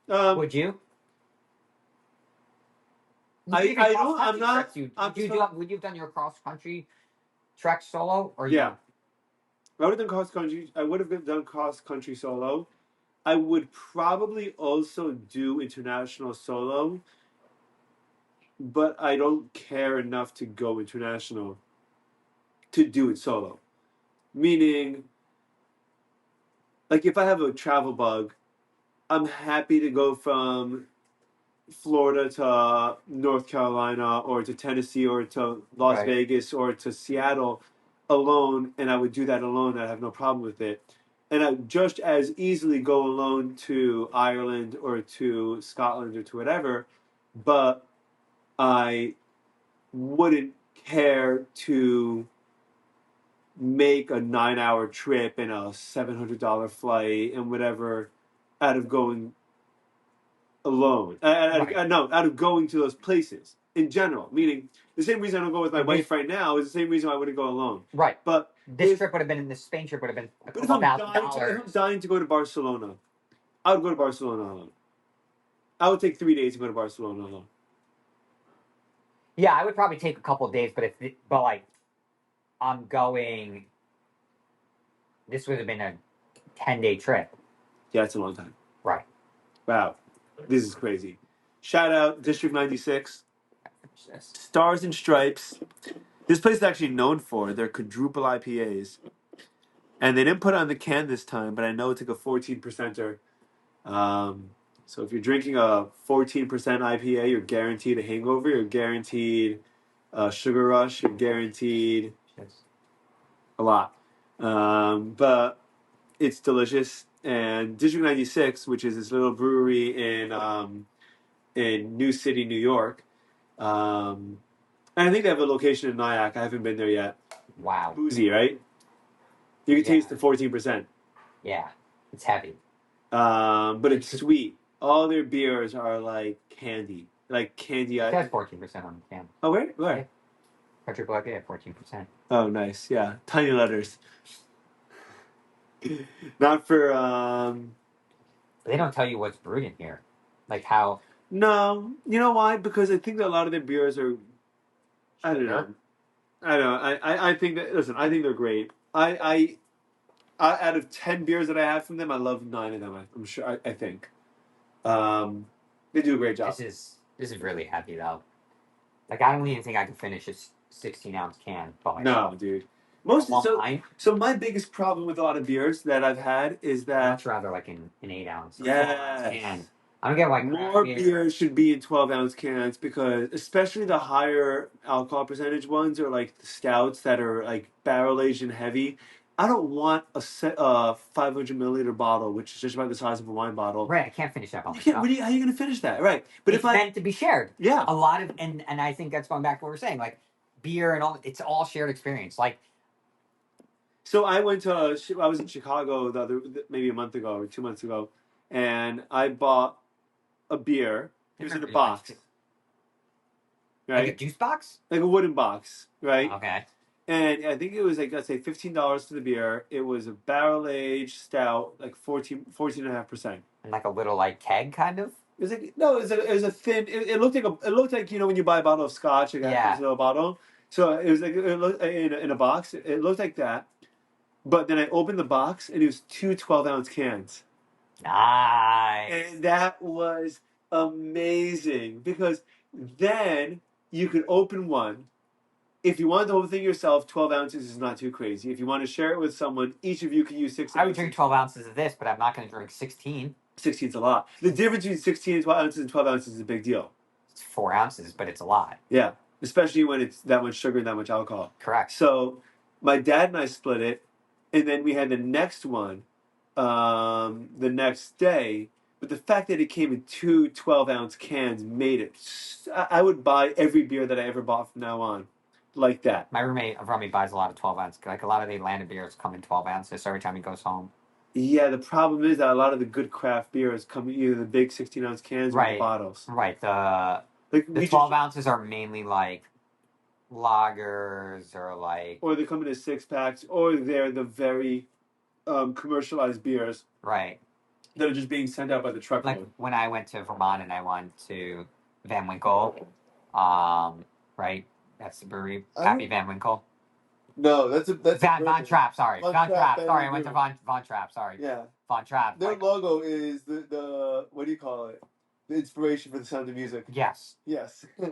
Would you? I don't. I'm not. Would you have done your cross country trek solo or yeah. I would have done cross country. I would have done cross country solo. I would probably also do international solo, but I don't care enough to go international to do it solo. Meaning, like if I have a travel bug, I'm happy to go from Florida to North Carolina or to Tennessee or to Las Vegas or to Seattle alone, and I would do that alone. I have no problem with it. And I would just as easily go alone to Ireland or to Scotland or to whatever, but I wouldn't care to make a 9-hour trip and a $700 flight and whatever out of going alone. Out of going to those places in general. Meaning, the same reason I don't go with my wife right now is the same reason I wouldn't go alone. Right. But this Spain trip would have been a couple $1,000. If I'm dying to go to Barcelona, I would go to Barcelona alone. I would take 3 days to go to Barcelona alone. Yeah, I would probably take a couple of days, but I'm going. This would have been a 10-day trip. Yeah, it's a long time. Right. Wow. This is crazy. Shout out District 96. Stars and Stripes. This place is actually known for their quadruple IPAs. And they didn't put it on the can this time, but I know it's like a 14%er. So if you're drinking a 14% IPA, you're guaranteed a hangover. You're guaranteed a sugar rush. You're guaranteed Yes. a lot. But it's delicious. And District 96, which is this little brewery in New City, New York. And I think they have a location in Nyack. I haven't been there yet. Wow. Boozy, right? You can Yeah. taste the 14%. Yeah. It's heavy. But it's sweet. All their beers are like candy. Like candy. It has 14% on the can. Oh, where? Where? Yeah. Country Black at 14%. Oh, nice. Yeah. Tiny letters. Not for, They don't tell you what's brewed in here. Like how. no. You know why? Because I think that a lot of their beers are, I don't know. I don't know. I think that, listen, I think they're great. Out of 10 beers that I had from them, I love 9 of them. I'm sure, I think. They do a great job. This is really heavy though. Like I don't even think I can finish a 16-ounce can by myself. No, dude. So my biggest problem with a lot of beers that I've had is I'd that much rather like an 8-ounce or 12-ounce yes, can. I don't get like more craft beers should be in 12-ounce cans because especially the higher alcohol percentage ones or like the stouts that are like barrel aged and heavy. I don't want a 500 milliliter bottle, which is just about the size of a wine bottle. Right, I can't finish that by You can't, myself. how are you going to finish that? Right. But It's meant to be shared. Yeah. A lot of and I think that's going back to what we're saying. Like beer and all, it's all shared experience. Like So I went to I was in Chicago maybe a month ago or 2 months ago, and I bought a beer. It was in a box, right? like a juice box. Like a wooden box, right? Okay. And I think it was like, let's say $15 for the beer. It was a barrel aged stout, like 14.5%. And like a little like keg kind of. It was like no, it was a thin. It looked like when you buy a bottle of scotch, like Yeah. this little bottle. So it was like it looked in a box. It looked like that. But then I opened the box and it was 2 12-ounce cans. Nice. And that was amazing because then you could open one. If you want the whole thing yourself, 12 ounces is not too crazy. If you want to share it with someone, each of you can use 6 ounces. I would drink 12 ounces of this, but I'm not going to drink 16. 16 is a lot. The difference between 16 and 12 ounces and 12 ounces is a big deal. It's 4 ounces, but it's a lot. Yeah, especially when it's that much sugar and that much alcohol. Correct. So my dad and I split it, and then we had the next one the next day. But the fact that it came in 2 12-ounce cans made it. I would buy every beer that I ever bought from now on like that. My roommate buys a lot of 12 ounce. Like a lot of the Atlanta beers come in 12 ounces every time he goes home. Yeah, the problem is that a lot of the good craft beers come in either the big 16-ounce cans or the bottles. Right. The 12 ounces are mainly like lagers or like. Or they come in as 6-packs, or they're the very commercialized beers. Right. That are just being sent out by the truckload. Like when I went to Vermont and I went to Van Winkle, right? That's the brewery. Happy Van Winkle. No, that's Von Trapp. Sorry, Von Trapp. Sorry, I went to Von Trapp. Sorry. Yeah. Von Trapp. Their logo is the what do you call it? The inspiration for the Sound of Music. Yes. Yes. The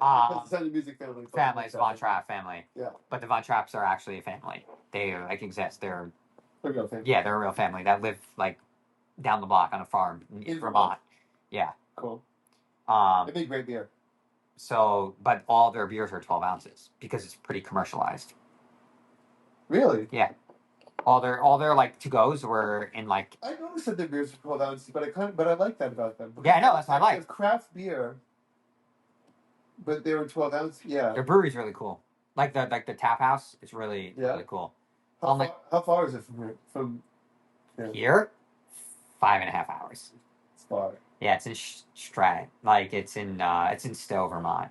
Sound of Music family. Family is the Von Trapp family. Yeah. But the Von Trapps are actually a family. They like exist. They're a real family. Yeah, they're a real family that live like down the block on a farm in Vermont. Yeah. Cool. They make great beer. So, but all their beers are 12 ounces because it's pretty commercialized. Really? Yeah. All their like to goes were in like. I noticed that their beers are 12 ounces, but I like that about them. Yeah, no, that's what I like. It's craft beer, but they were 12 ounce. Yeah. Their brewery's really cool. Like the tap house is really cool. How far is it from here? 5.5 hours. It's far. Yeah, it's in Strat. Like it's in Stowe, Vermont.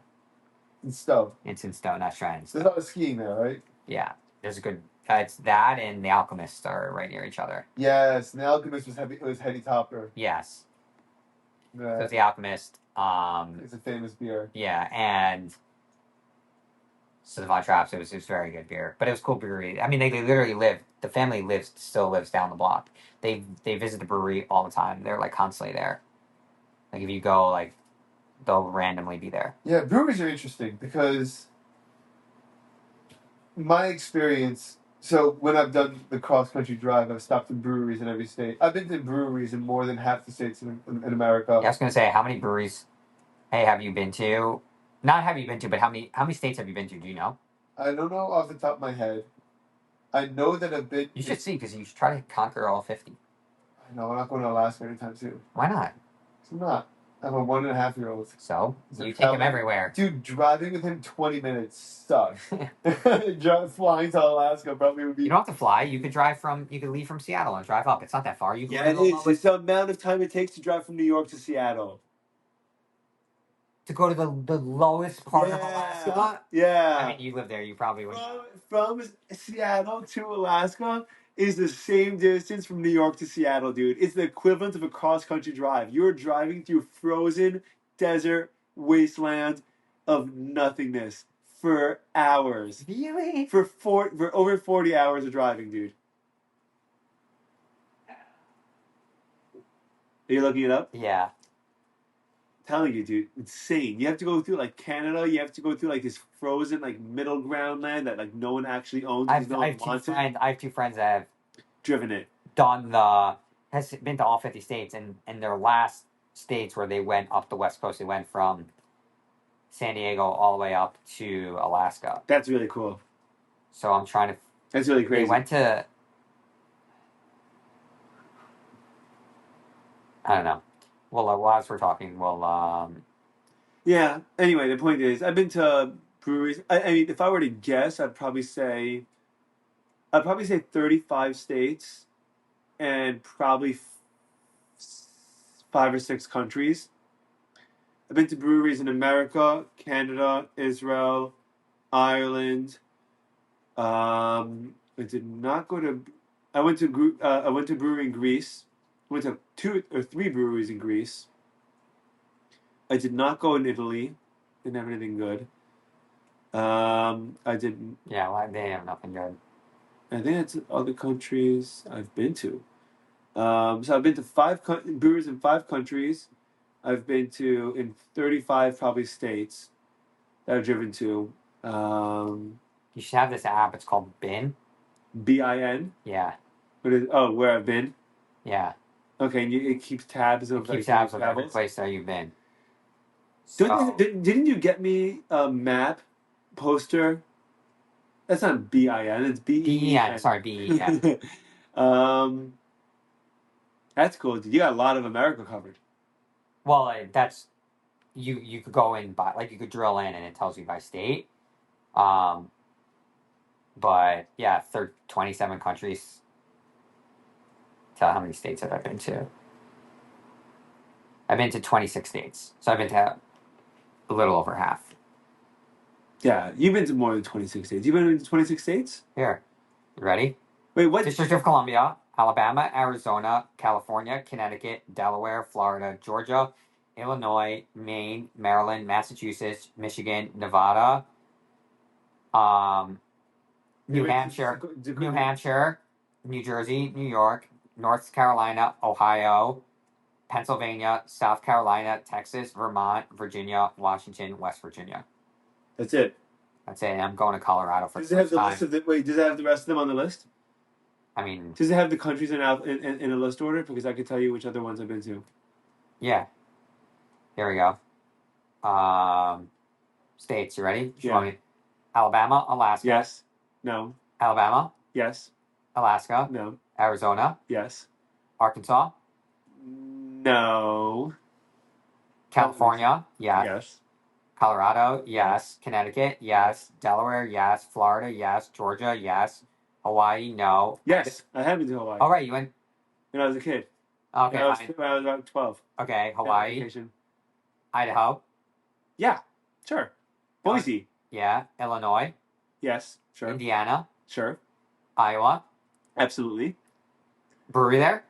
In Stowe. It's in Stowe, not Strat. There's a lot of skiing there, right? Yeah, there's a good. It's that and the Alchemist are right near each other. Yes, and the Alchemist was Heady Topper. Yes. Yeah. So it's the Alchemist. It's a famous beer. Yeah, and so the Von Trapps, it was very good beer, but it was cool brewery. I mean, they literally live. The family still lives down the block. They visit the brewery all the time. They're like constantly there. Like if you go, like they'll randomly be there. Yeah, breweries are interesting because my experience. So when I've done the cross country drive, I've stopped in breweries in every state. I've been to breweries in more than half the states in America. Yeah, I was gonna say, how many breweries? Hey, have you been to? Not have you been to, but how many states have you been to? Do you know? I don't know off the top of my head. I know that I've been. You should see, because you should try to conquer all 50. I know, I'm not going to Alaska anytime soon. Why not? I'm not. I'm a 1.5-year-old. So you take him everywhere. Dude, driving with him 20 minutes sucks. Flying to Alaska probably would be. You don't have to fly. You could leave from Seattle and drive up. It's not that far. You can Yeah, it is. It's the amount of time it takes to drive from New York to Seattle. To go to the lowest part of Alaska. Yeah. I mean, you live there. You probably would. From Seattle to Alaska is the same distance from New York to Seattle, dude. It's the equivalent of a cross-country drive. You're driving through frozen desert wasteland of nothingness for hours. Really? For over 40 hours of driving, dude. Are you looking it up? Yeah. Telling you, dude, insane. You have to go through like Canada. You have to go through like this frozen like middle ground land that like no one actually owns. I have two friends that have driven it. Has been to all 50 states, and their last states where they went up the West Coast, they went from San Diego all the way up to Alaska. That's really cool. So I'm trying to. That's really crazy. They went to. I don't know. Well, as we're talking, yeah. Anyway, the point is, I've been to breweries. I mean, if I were to guess, I'd probably say 35 states, and probably 5 or 6 countries. I've been to breweries in America, Canada, Israel, Ireland. I did not go to. I went to a brewery in Greece. I went to 2 or 3 breweries in Greece. I did not go in Italy. Didn't have anything good. I did. Yeah, well, they have nothing good. I think that's other countries I've been to. So I've been to 5 breweries in 5 countries. I've been to in 35 probably states that I've driven to. You should have this app. It's called Bin. BIN. Yeah. Where I've been. Yeah. Okay, and it keeps tabs of every place that you've been. So, didn't you get me a map poster? That's not BIN. It's BEN. Sorry, BEN. That's cool. You got a lot of America covered. Well, that's you could go in by you could drill in and it tells you by state. But yeah, 27 countries. Tell how many states have I been to? I've been to 26 states, so I've been to a little over half. Yeah, you've been to more than 26 states. You've been to 26 states? Here. You ready? Wait, what? District of Columbia, Alabama, Arizona, California, Connecticut, Delaware, Florida, Georgia, Illinois, Maine, Maryland, Massachusetts, Michigan, Nevada, New Hampshire, New Jersey, New York, North Carolina, Ohio, Pennsylvania, South Carolina, Texas, Vermont, Virginia, Washington, West Virginia. That's it. That's it. And I'm going to Colorado for the first time. Does it have the rest of them on the list? I mean... Does it have the countries in a list order? Because I could tell you which other ones I've been to. Yeah. Here we go. States, you ready? Yeah. Alabama, Alaska. Yes. No. Alabama. Yes. Alaska. No. Arizona. Yes. Arkansas. No. California. Yes. Yes. Colorado. Yes. Connecticut. Yes. Delaware. Yes. Florida. Yes. Georgia. Yes. Hawaii. No. Yes. I have been to Hawaii. All right. You went when I was a kid. Okay. When I was about 12. Okay. Hawaii. Idaho. Yeah. Sure. Boise. Yeah. Illinois. Yes. Sure. Indiana. Sure. Iowa. Absolutely. Brewery there?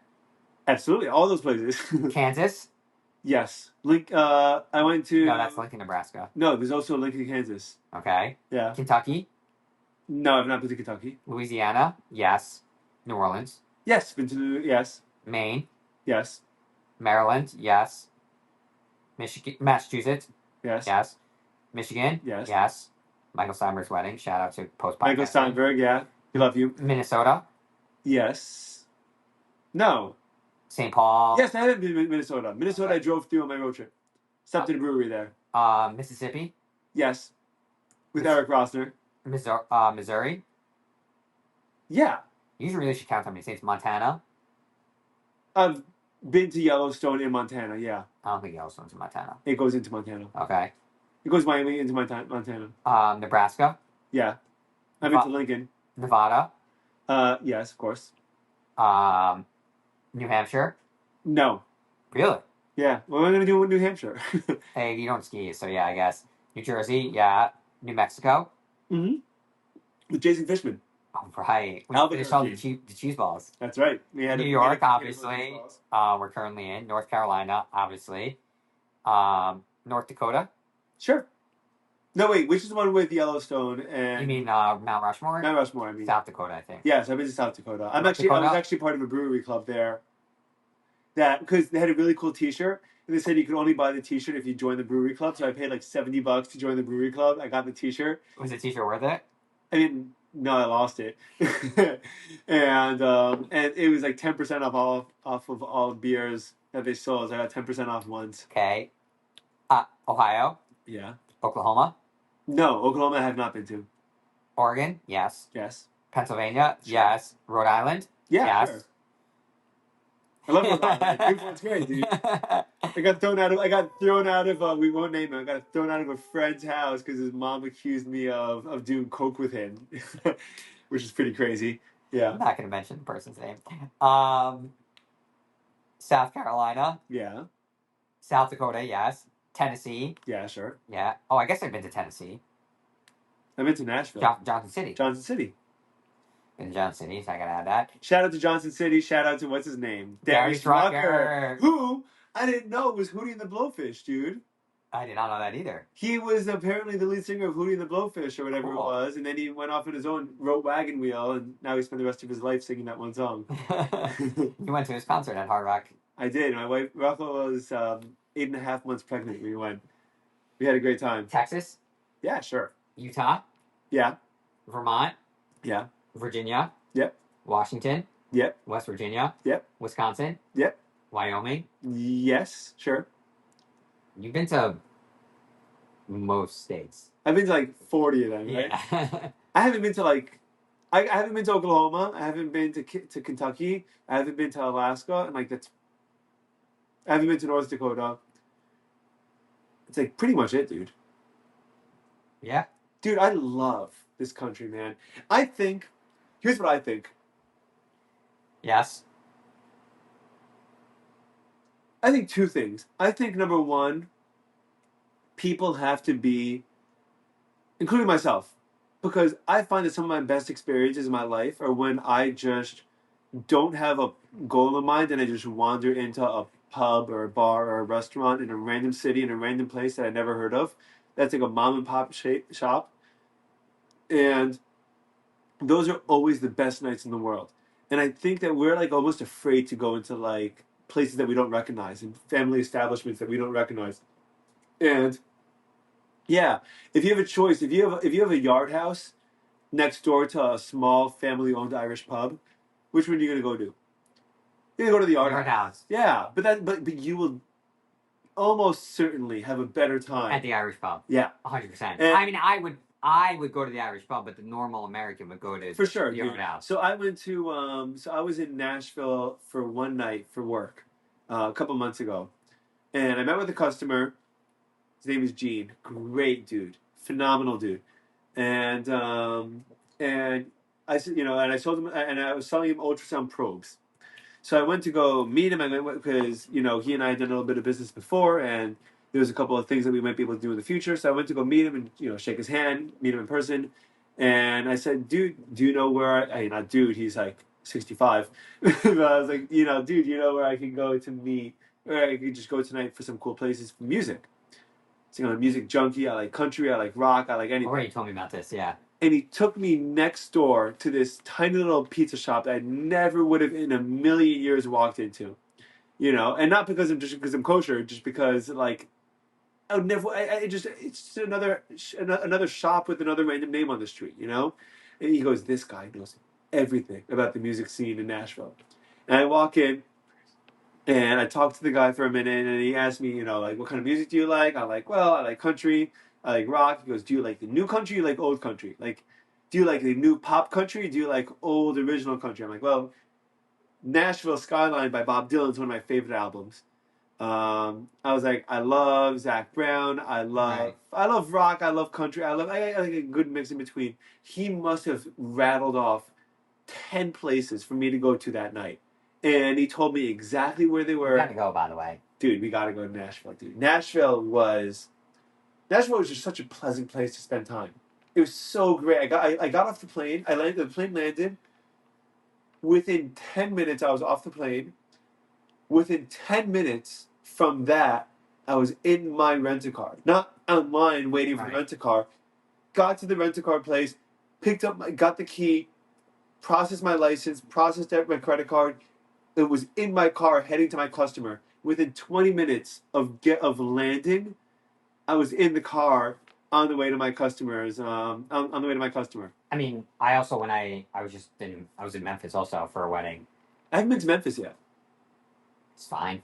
Absolutely. All those places. Kansas? Yes. I went to... No, that's Lincoln, Nebraska. No, there's also Lincoln, Kansas. Okay. Yeah. Kentucky? No, I've not been to Kentucky. Louisiana? Yes. New Orleans? Yes. Been to... Yes. Maine? Yes. Maryland? Yes. Massachusetts? Yes. Yes. Michigan? Yes. Yes. Michael Steinberg's wedding. Shout out to Post Podcast. Michael Steinberg, yeah. We love you. Minnesota? Yes. No. St. Paul? Yes, I haven't been to Minnesota. Minnesota, I drove through on my road trip. Stopped at a brewery there. Yeah, You really should count how many states. Montana. I've been to Yellowstone in Montana. Yeah, I don't think Yellowstone's in Montana. it goes into Montana. Okay. It goes Miami into Montana. Nebraska. Yeah, I've been to Lincoln. Nevada. Yes, of course. New Hampshire. No. Really? Yeah. What am I gonna do with New Hampshire? Hey, you don't ski, so yeah, I guess. New Jersey. Yeah. New Mexico. Mm-hmm. With Jason Fishman. Oh, right. We finished all Albuquerque. the cheese balls. That's right. New York, obviously. We're currently in North Carolina, obviously. North Dakota. Sure. No, wait. Which is the one with Yellowstone and? You mean Mount Rushmore? Mount Rushmore. I mean South Dakota, I think. Yes, I've been to South Dakota. I was Dakota? actually part of a brewery club there. That because they had a really cool T-shirt, and they said you could only buy the T-shirt if you joined the brewery club. So I paid like $70 to join the brewery club. I got the T-shirt. Was the T-shirt worth it? I mean, no, I lost it, and it was like 10% off of all beers that they sold. So I got 10% off once. Okay. Ohio. Yeah. Oklahoma. No, Oklahoma I have not been to. Oregon. Yes. Yes. Pennsylvania. Sure. Yes. Rhode Island. Yeah. Yes. Sure. I love Rhode Island. It's great, dude. I got thrown out of. We won't name him. I got thrown out of a friend's house because his mom accused me of doing coke with him, which is pretty crazy. Yeah. I'm not going to mention the person's name. South Carolina. Yeah. South Dakota. Yes. Tennessee. Yeah. Sure. Yeah. Oh, I guess I've been to Tennessee. I've been to Nashville. Johnson City. Johnson City. In Johnson City, so I gotta add that. Shout out to Johnson City. Shout out to what's his name, Darius Rucker, who I didn't know was Hootie and the Blowfish, dude. I did not know that either. He was apparently the lead singer of Hootie and the Blowfish or whatever Cool. it was, and then he went off on his own, wrote Wagon Wheel, and now he spent the rest of his life singing that one song. You went to his concert at Hard Rock. I did. My wife Rachel was 8.5 months pregnant when we went. We had a great time. Texas? Yeah, sure. Utah? Yeah. Vermont? Yeah. Virginia? Yep. Washington? Yep. West Virginia? Yep. Wisconsin? Yep. Wyoming? Yes, sure. You've been to most states. I've been to like 40 of them, right? Yeah. I haven't been to like I haven't been to Oklahoma. I haven't been to Kentucky. I haven't been to Alaska, and like that's. I haven't been to North Dakota. It's like pretty much it, dude. Yeah. Dude, I love this country, man. I think. Here's what I think. Yes. I think two things. I think number one, people have to be, including myself, because I find that some of my best experiences in my life are when I just don't have a goal in mind and I just wander into a pub or a bar or a restaurant in a random city in a random place that I never heard of. That's like a mom and pop shop. And those are always the best nights in the world. And I think that we're like almost afraid to go into like places that we don't recognize and family establishments that we don't recognize. And yeah, if you have a choice, if you have a yard house next door to a small family-owned Irish pub, which one are you gonna go to? You're gonna go to the yard house. Yeah, but you will almost certainly have a better time at the Irish pub. Yeah, 100%. I mean, I would go to the Irish pub, but the normal American would go to for sure the yard house. So I went to so I was in Nashville for one night for work a couple months ago, and I met with a customer. His name is Gene. Great dude, phenomenal dude, and I said, and I told him, and I was selling him ultrasound probes. So I went to go meet him. I went because he and I had done a little bit of business before, and there was a couple of things that we might be able to do in the future. So I went to go meet him and shake his hand, meet him in person. And I said, "Dude, do you know where I mean, not dude. He's like 65, but I was like, dude, you know where I can go to meet, where I could just go tonight for some cool places for music. So I'm a music junkie. I like country. I like rock. I like anything." Already told me about this, yeah. And he took me next door to this tiny little pizza shop that I never would have in a million years walked into, and not because I'm kosher, just because like I would never. It's just another shop with another random name on the street, And he goes, "This guy knows everything about the music scene in Nashville." And I walk in, and I talk to the guy for a minute, and he asked me, like, "What kind of music do you like?" I'm like, "Well, I like country. I like rock." He goes, "Do you like the new country or you like old country?" Like, do you like the new pop country? Or do you like old original country? I'm like, well, Nashville Skyline by Bob Dylan is one of my favorite albums. I was like, I love Zach Brown. Right. I love rock. I love country. I like a good mix in between. He must have rattled off 10 places for me to go to that night. And he told me exactly where they were. We gotta go, by the way. Dude, we gotta go to Nashville, dude. Nashville was just such a pleasant place to spend time. It was so great. I got off the plane. The plane landed. Within 10 minutes, I was off the plane. Within 10 minutes from that, I was in my rent-a-car. Not online waiting for the rent-a-car. Got to the rent-a-car place, got the key, processed my license, processed my credit card. It was in my car heading to my customer. Within 20 minutes of landing, I was in the car on the way to my customers. On the way to my customer. I mean, I also when I was in Memphis also for a wedding. I haven't been to Memphis yet. It's fine.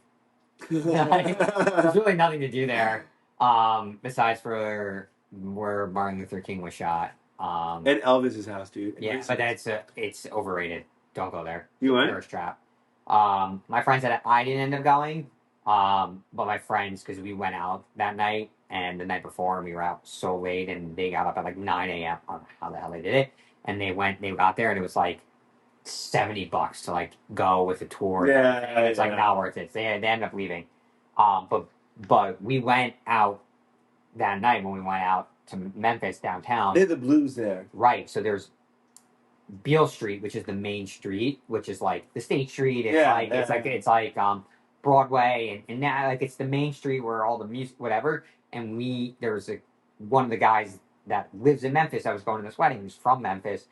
There's really nothing to do there, besides for where Martin Luther King was shot. And Elvis's house, dude. Yeah, but it's overrated. Don't go there. You went? Tourist trap. My friends said I didn't end up going. But my friends, because we went out that night and the night before, and we were out so late, and they got up at like 9 a.m. I don't know how the hell they did it, and they got there, and it was like $70 to like go with a tour. Yeah, it's like not worth it. They ended up leaving. But we went out that night when we went out to Memphis downtown. They had the blues there, right? So there's Beale Street, which is the main street, which is like the State Street. It's like Broadway, and now like it's the main street where all the music, whatever. And there's one of the guys that lives in Memphis that was going to this wedding, who's from Memphis,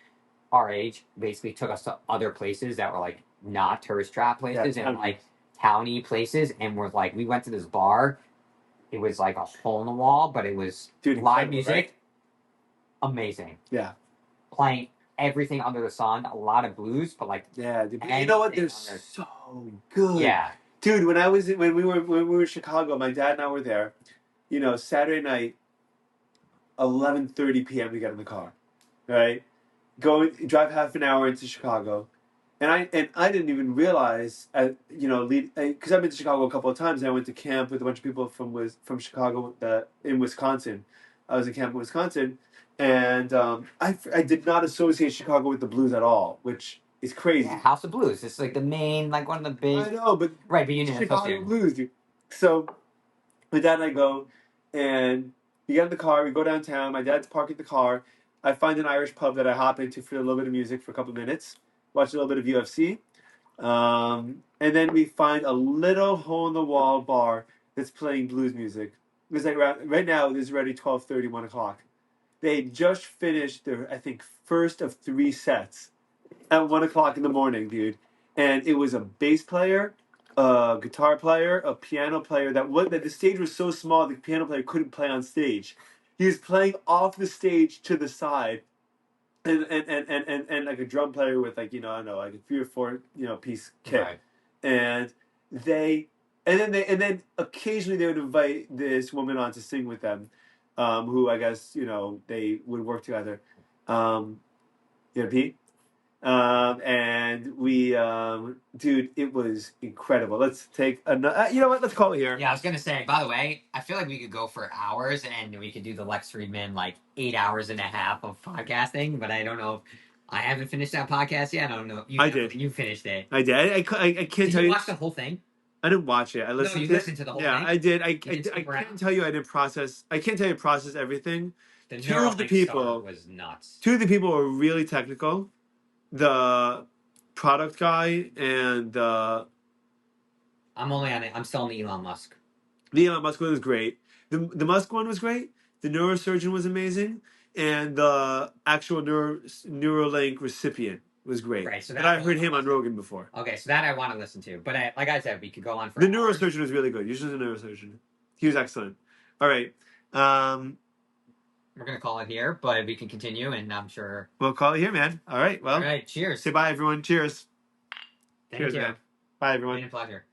our age, basically took us to other places that were like not tourist trap places and like towny places, and we went to this bar. It was like a hole in the wall, but it was live music, right? Amazing. Yeah, playing everything under the sun, a lot of blues, but like dude, you know what? They're so good. Yeah, dude. When we were in Chicago, my dad and I were there. You know, Saturday night, 11:30 p.m. We get in the car, right? Drive half an hour into Chicago, and I didn't even realize, because I've been to Chicago a couple of times. And I went to camp with a bunch of people from Chicago in Wisconsin. I was in camp in Wisconsin, and I did not associate Chicago with the blues at all, which is crazy. Yeah, House of Blues. It's like the main, like one of the big. I know, but right, but you didn't Chicago blues, dude. So my dad and I go, and we get in the car. We go downtown. My dad's parking the car. I find an Irish pub that I hop into for a little bit of music for a couple of minutes, watch a little bit of UFC, and then we find a little hole-in-the-wall bar that's playing blues music. It's like right now, it's already 12:30, 1 o'clock. They just finished their, I think, first of 3 sets at 1 o'clock in the morning, dude. And it was a bass player, a guitar player, a piano player. That the stage was so small, the piano player couldn't play on stage. He was playing off the stage to the side, and like a drum player with like I don't know, like a 3 or 4 piece kit, right. and then occasionally they would invite this woman on to sing with them, who I guess they would work together. Pete. And we, dude, it was incredible. Let's take another. You know what? Let's call it here. Yeah, I was gonna say. By the way, I feel like we could go for hours, and we could do the Lex Friedman 8 hours and a half of podcasting. But I don't know if I haven't finished that podcast yet. I don't know. I did. You finished it. I did. I can't did tell you you. Watch the whole thing. I didn't watch it. I listened. No, you listened to the whole thing. Yeah, I did. I can't tell you. I didn't process. I can't tell you process everything. Two of the people was nuts. Two of the people were really technical. The product guy and I'm still on the Elon Musk. The Elon Musk one was great. The Musk one was great. The neurosurgeon was amazing, and the actual Neuralink recipient was great. Right, so I heard him on Rogan before. Okay, so that I want to listen to, but like I said, we could go on for the hours. Neurosurgeon was really good. You should listen to the neurosurgeon. He was excellent. All right. We're going to call it here, but we can continue, and I'm sure... We'll call it here, man. All right, well... All right, cheers. Say bye, everyone. Cheers. Thank you. Man. Bye, everyone. It's been a pleasure.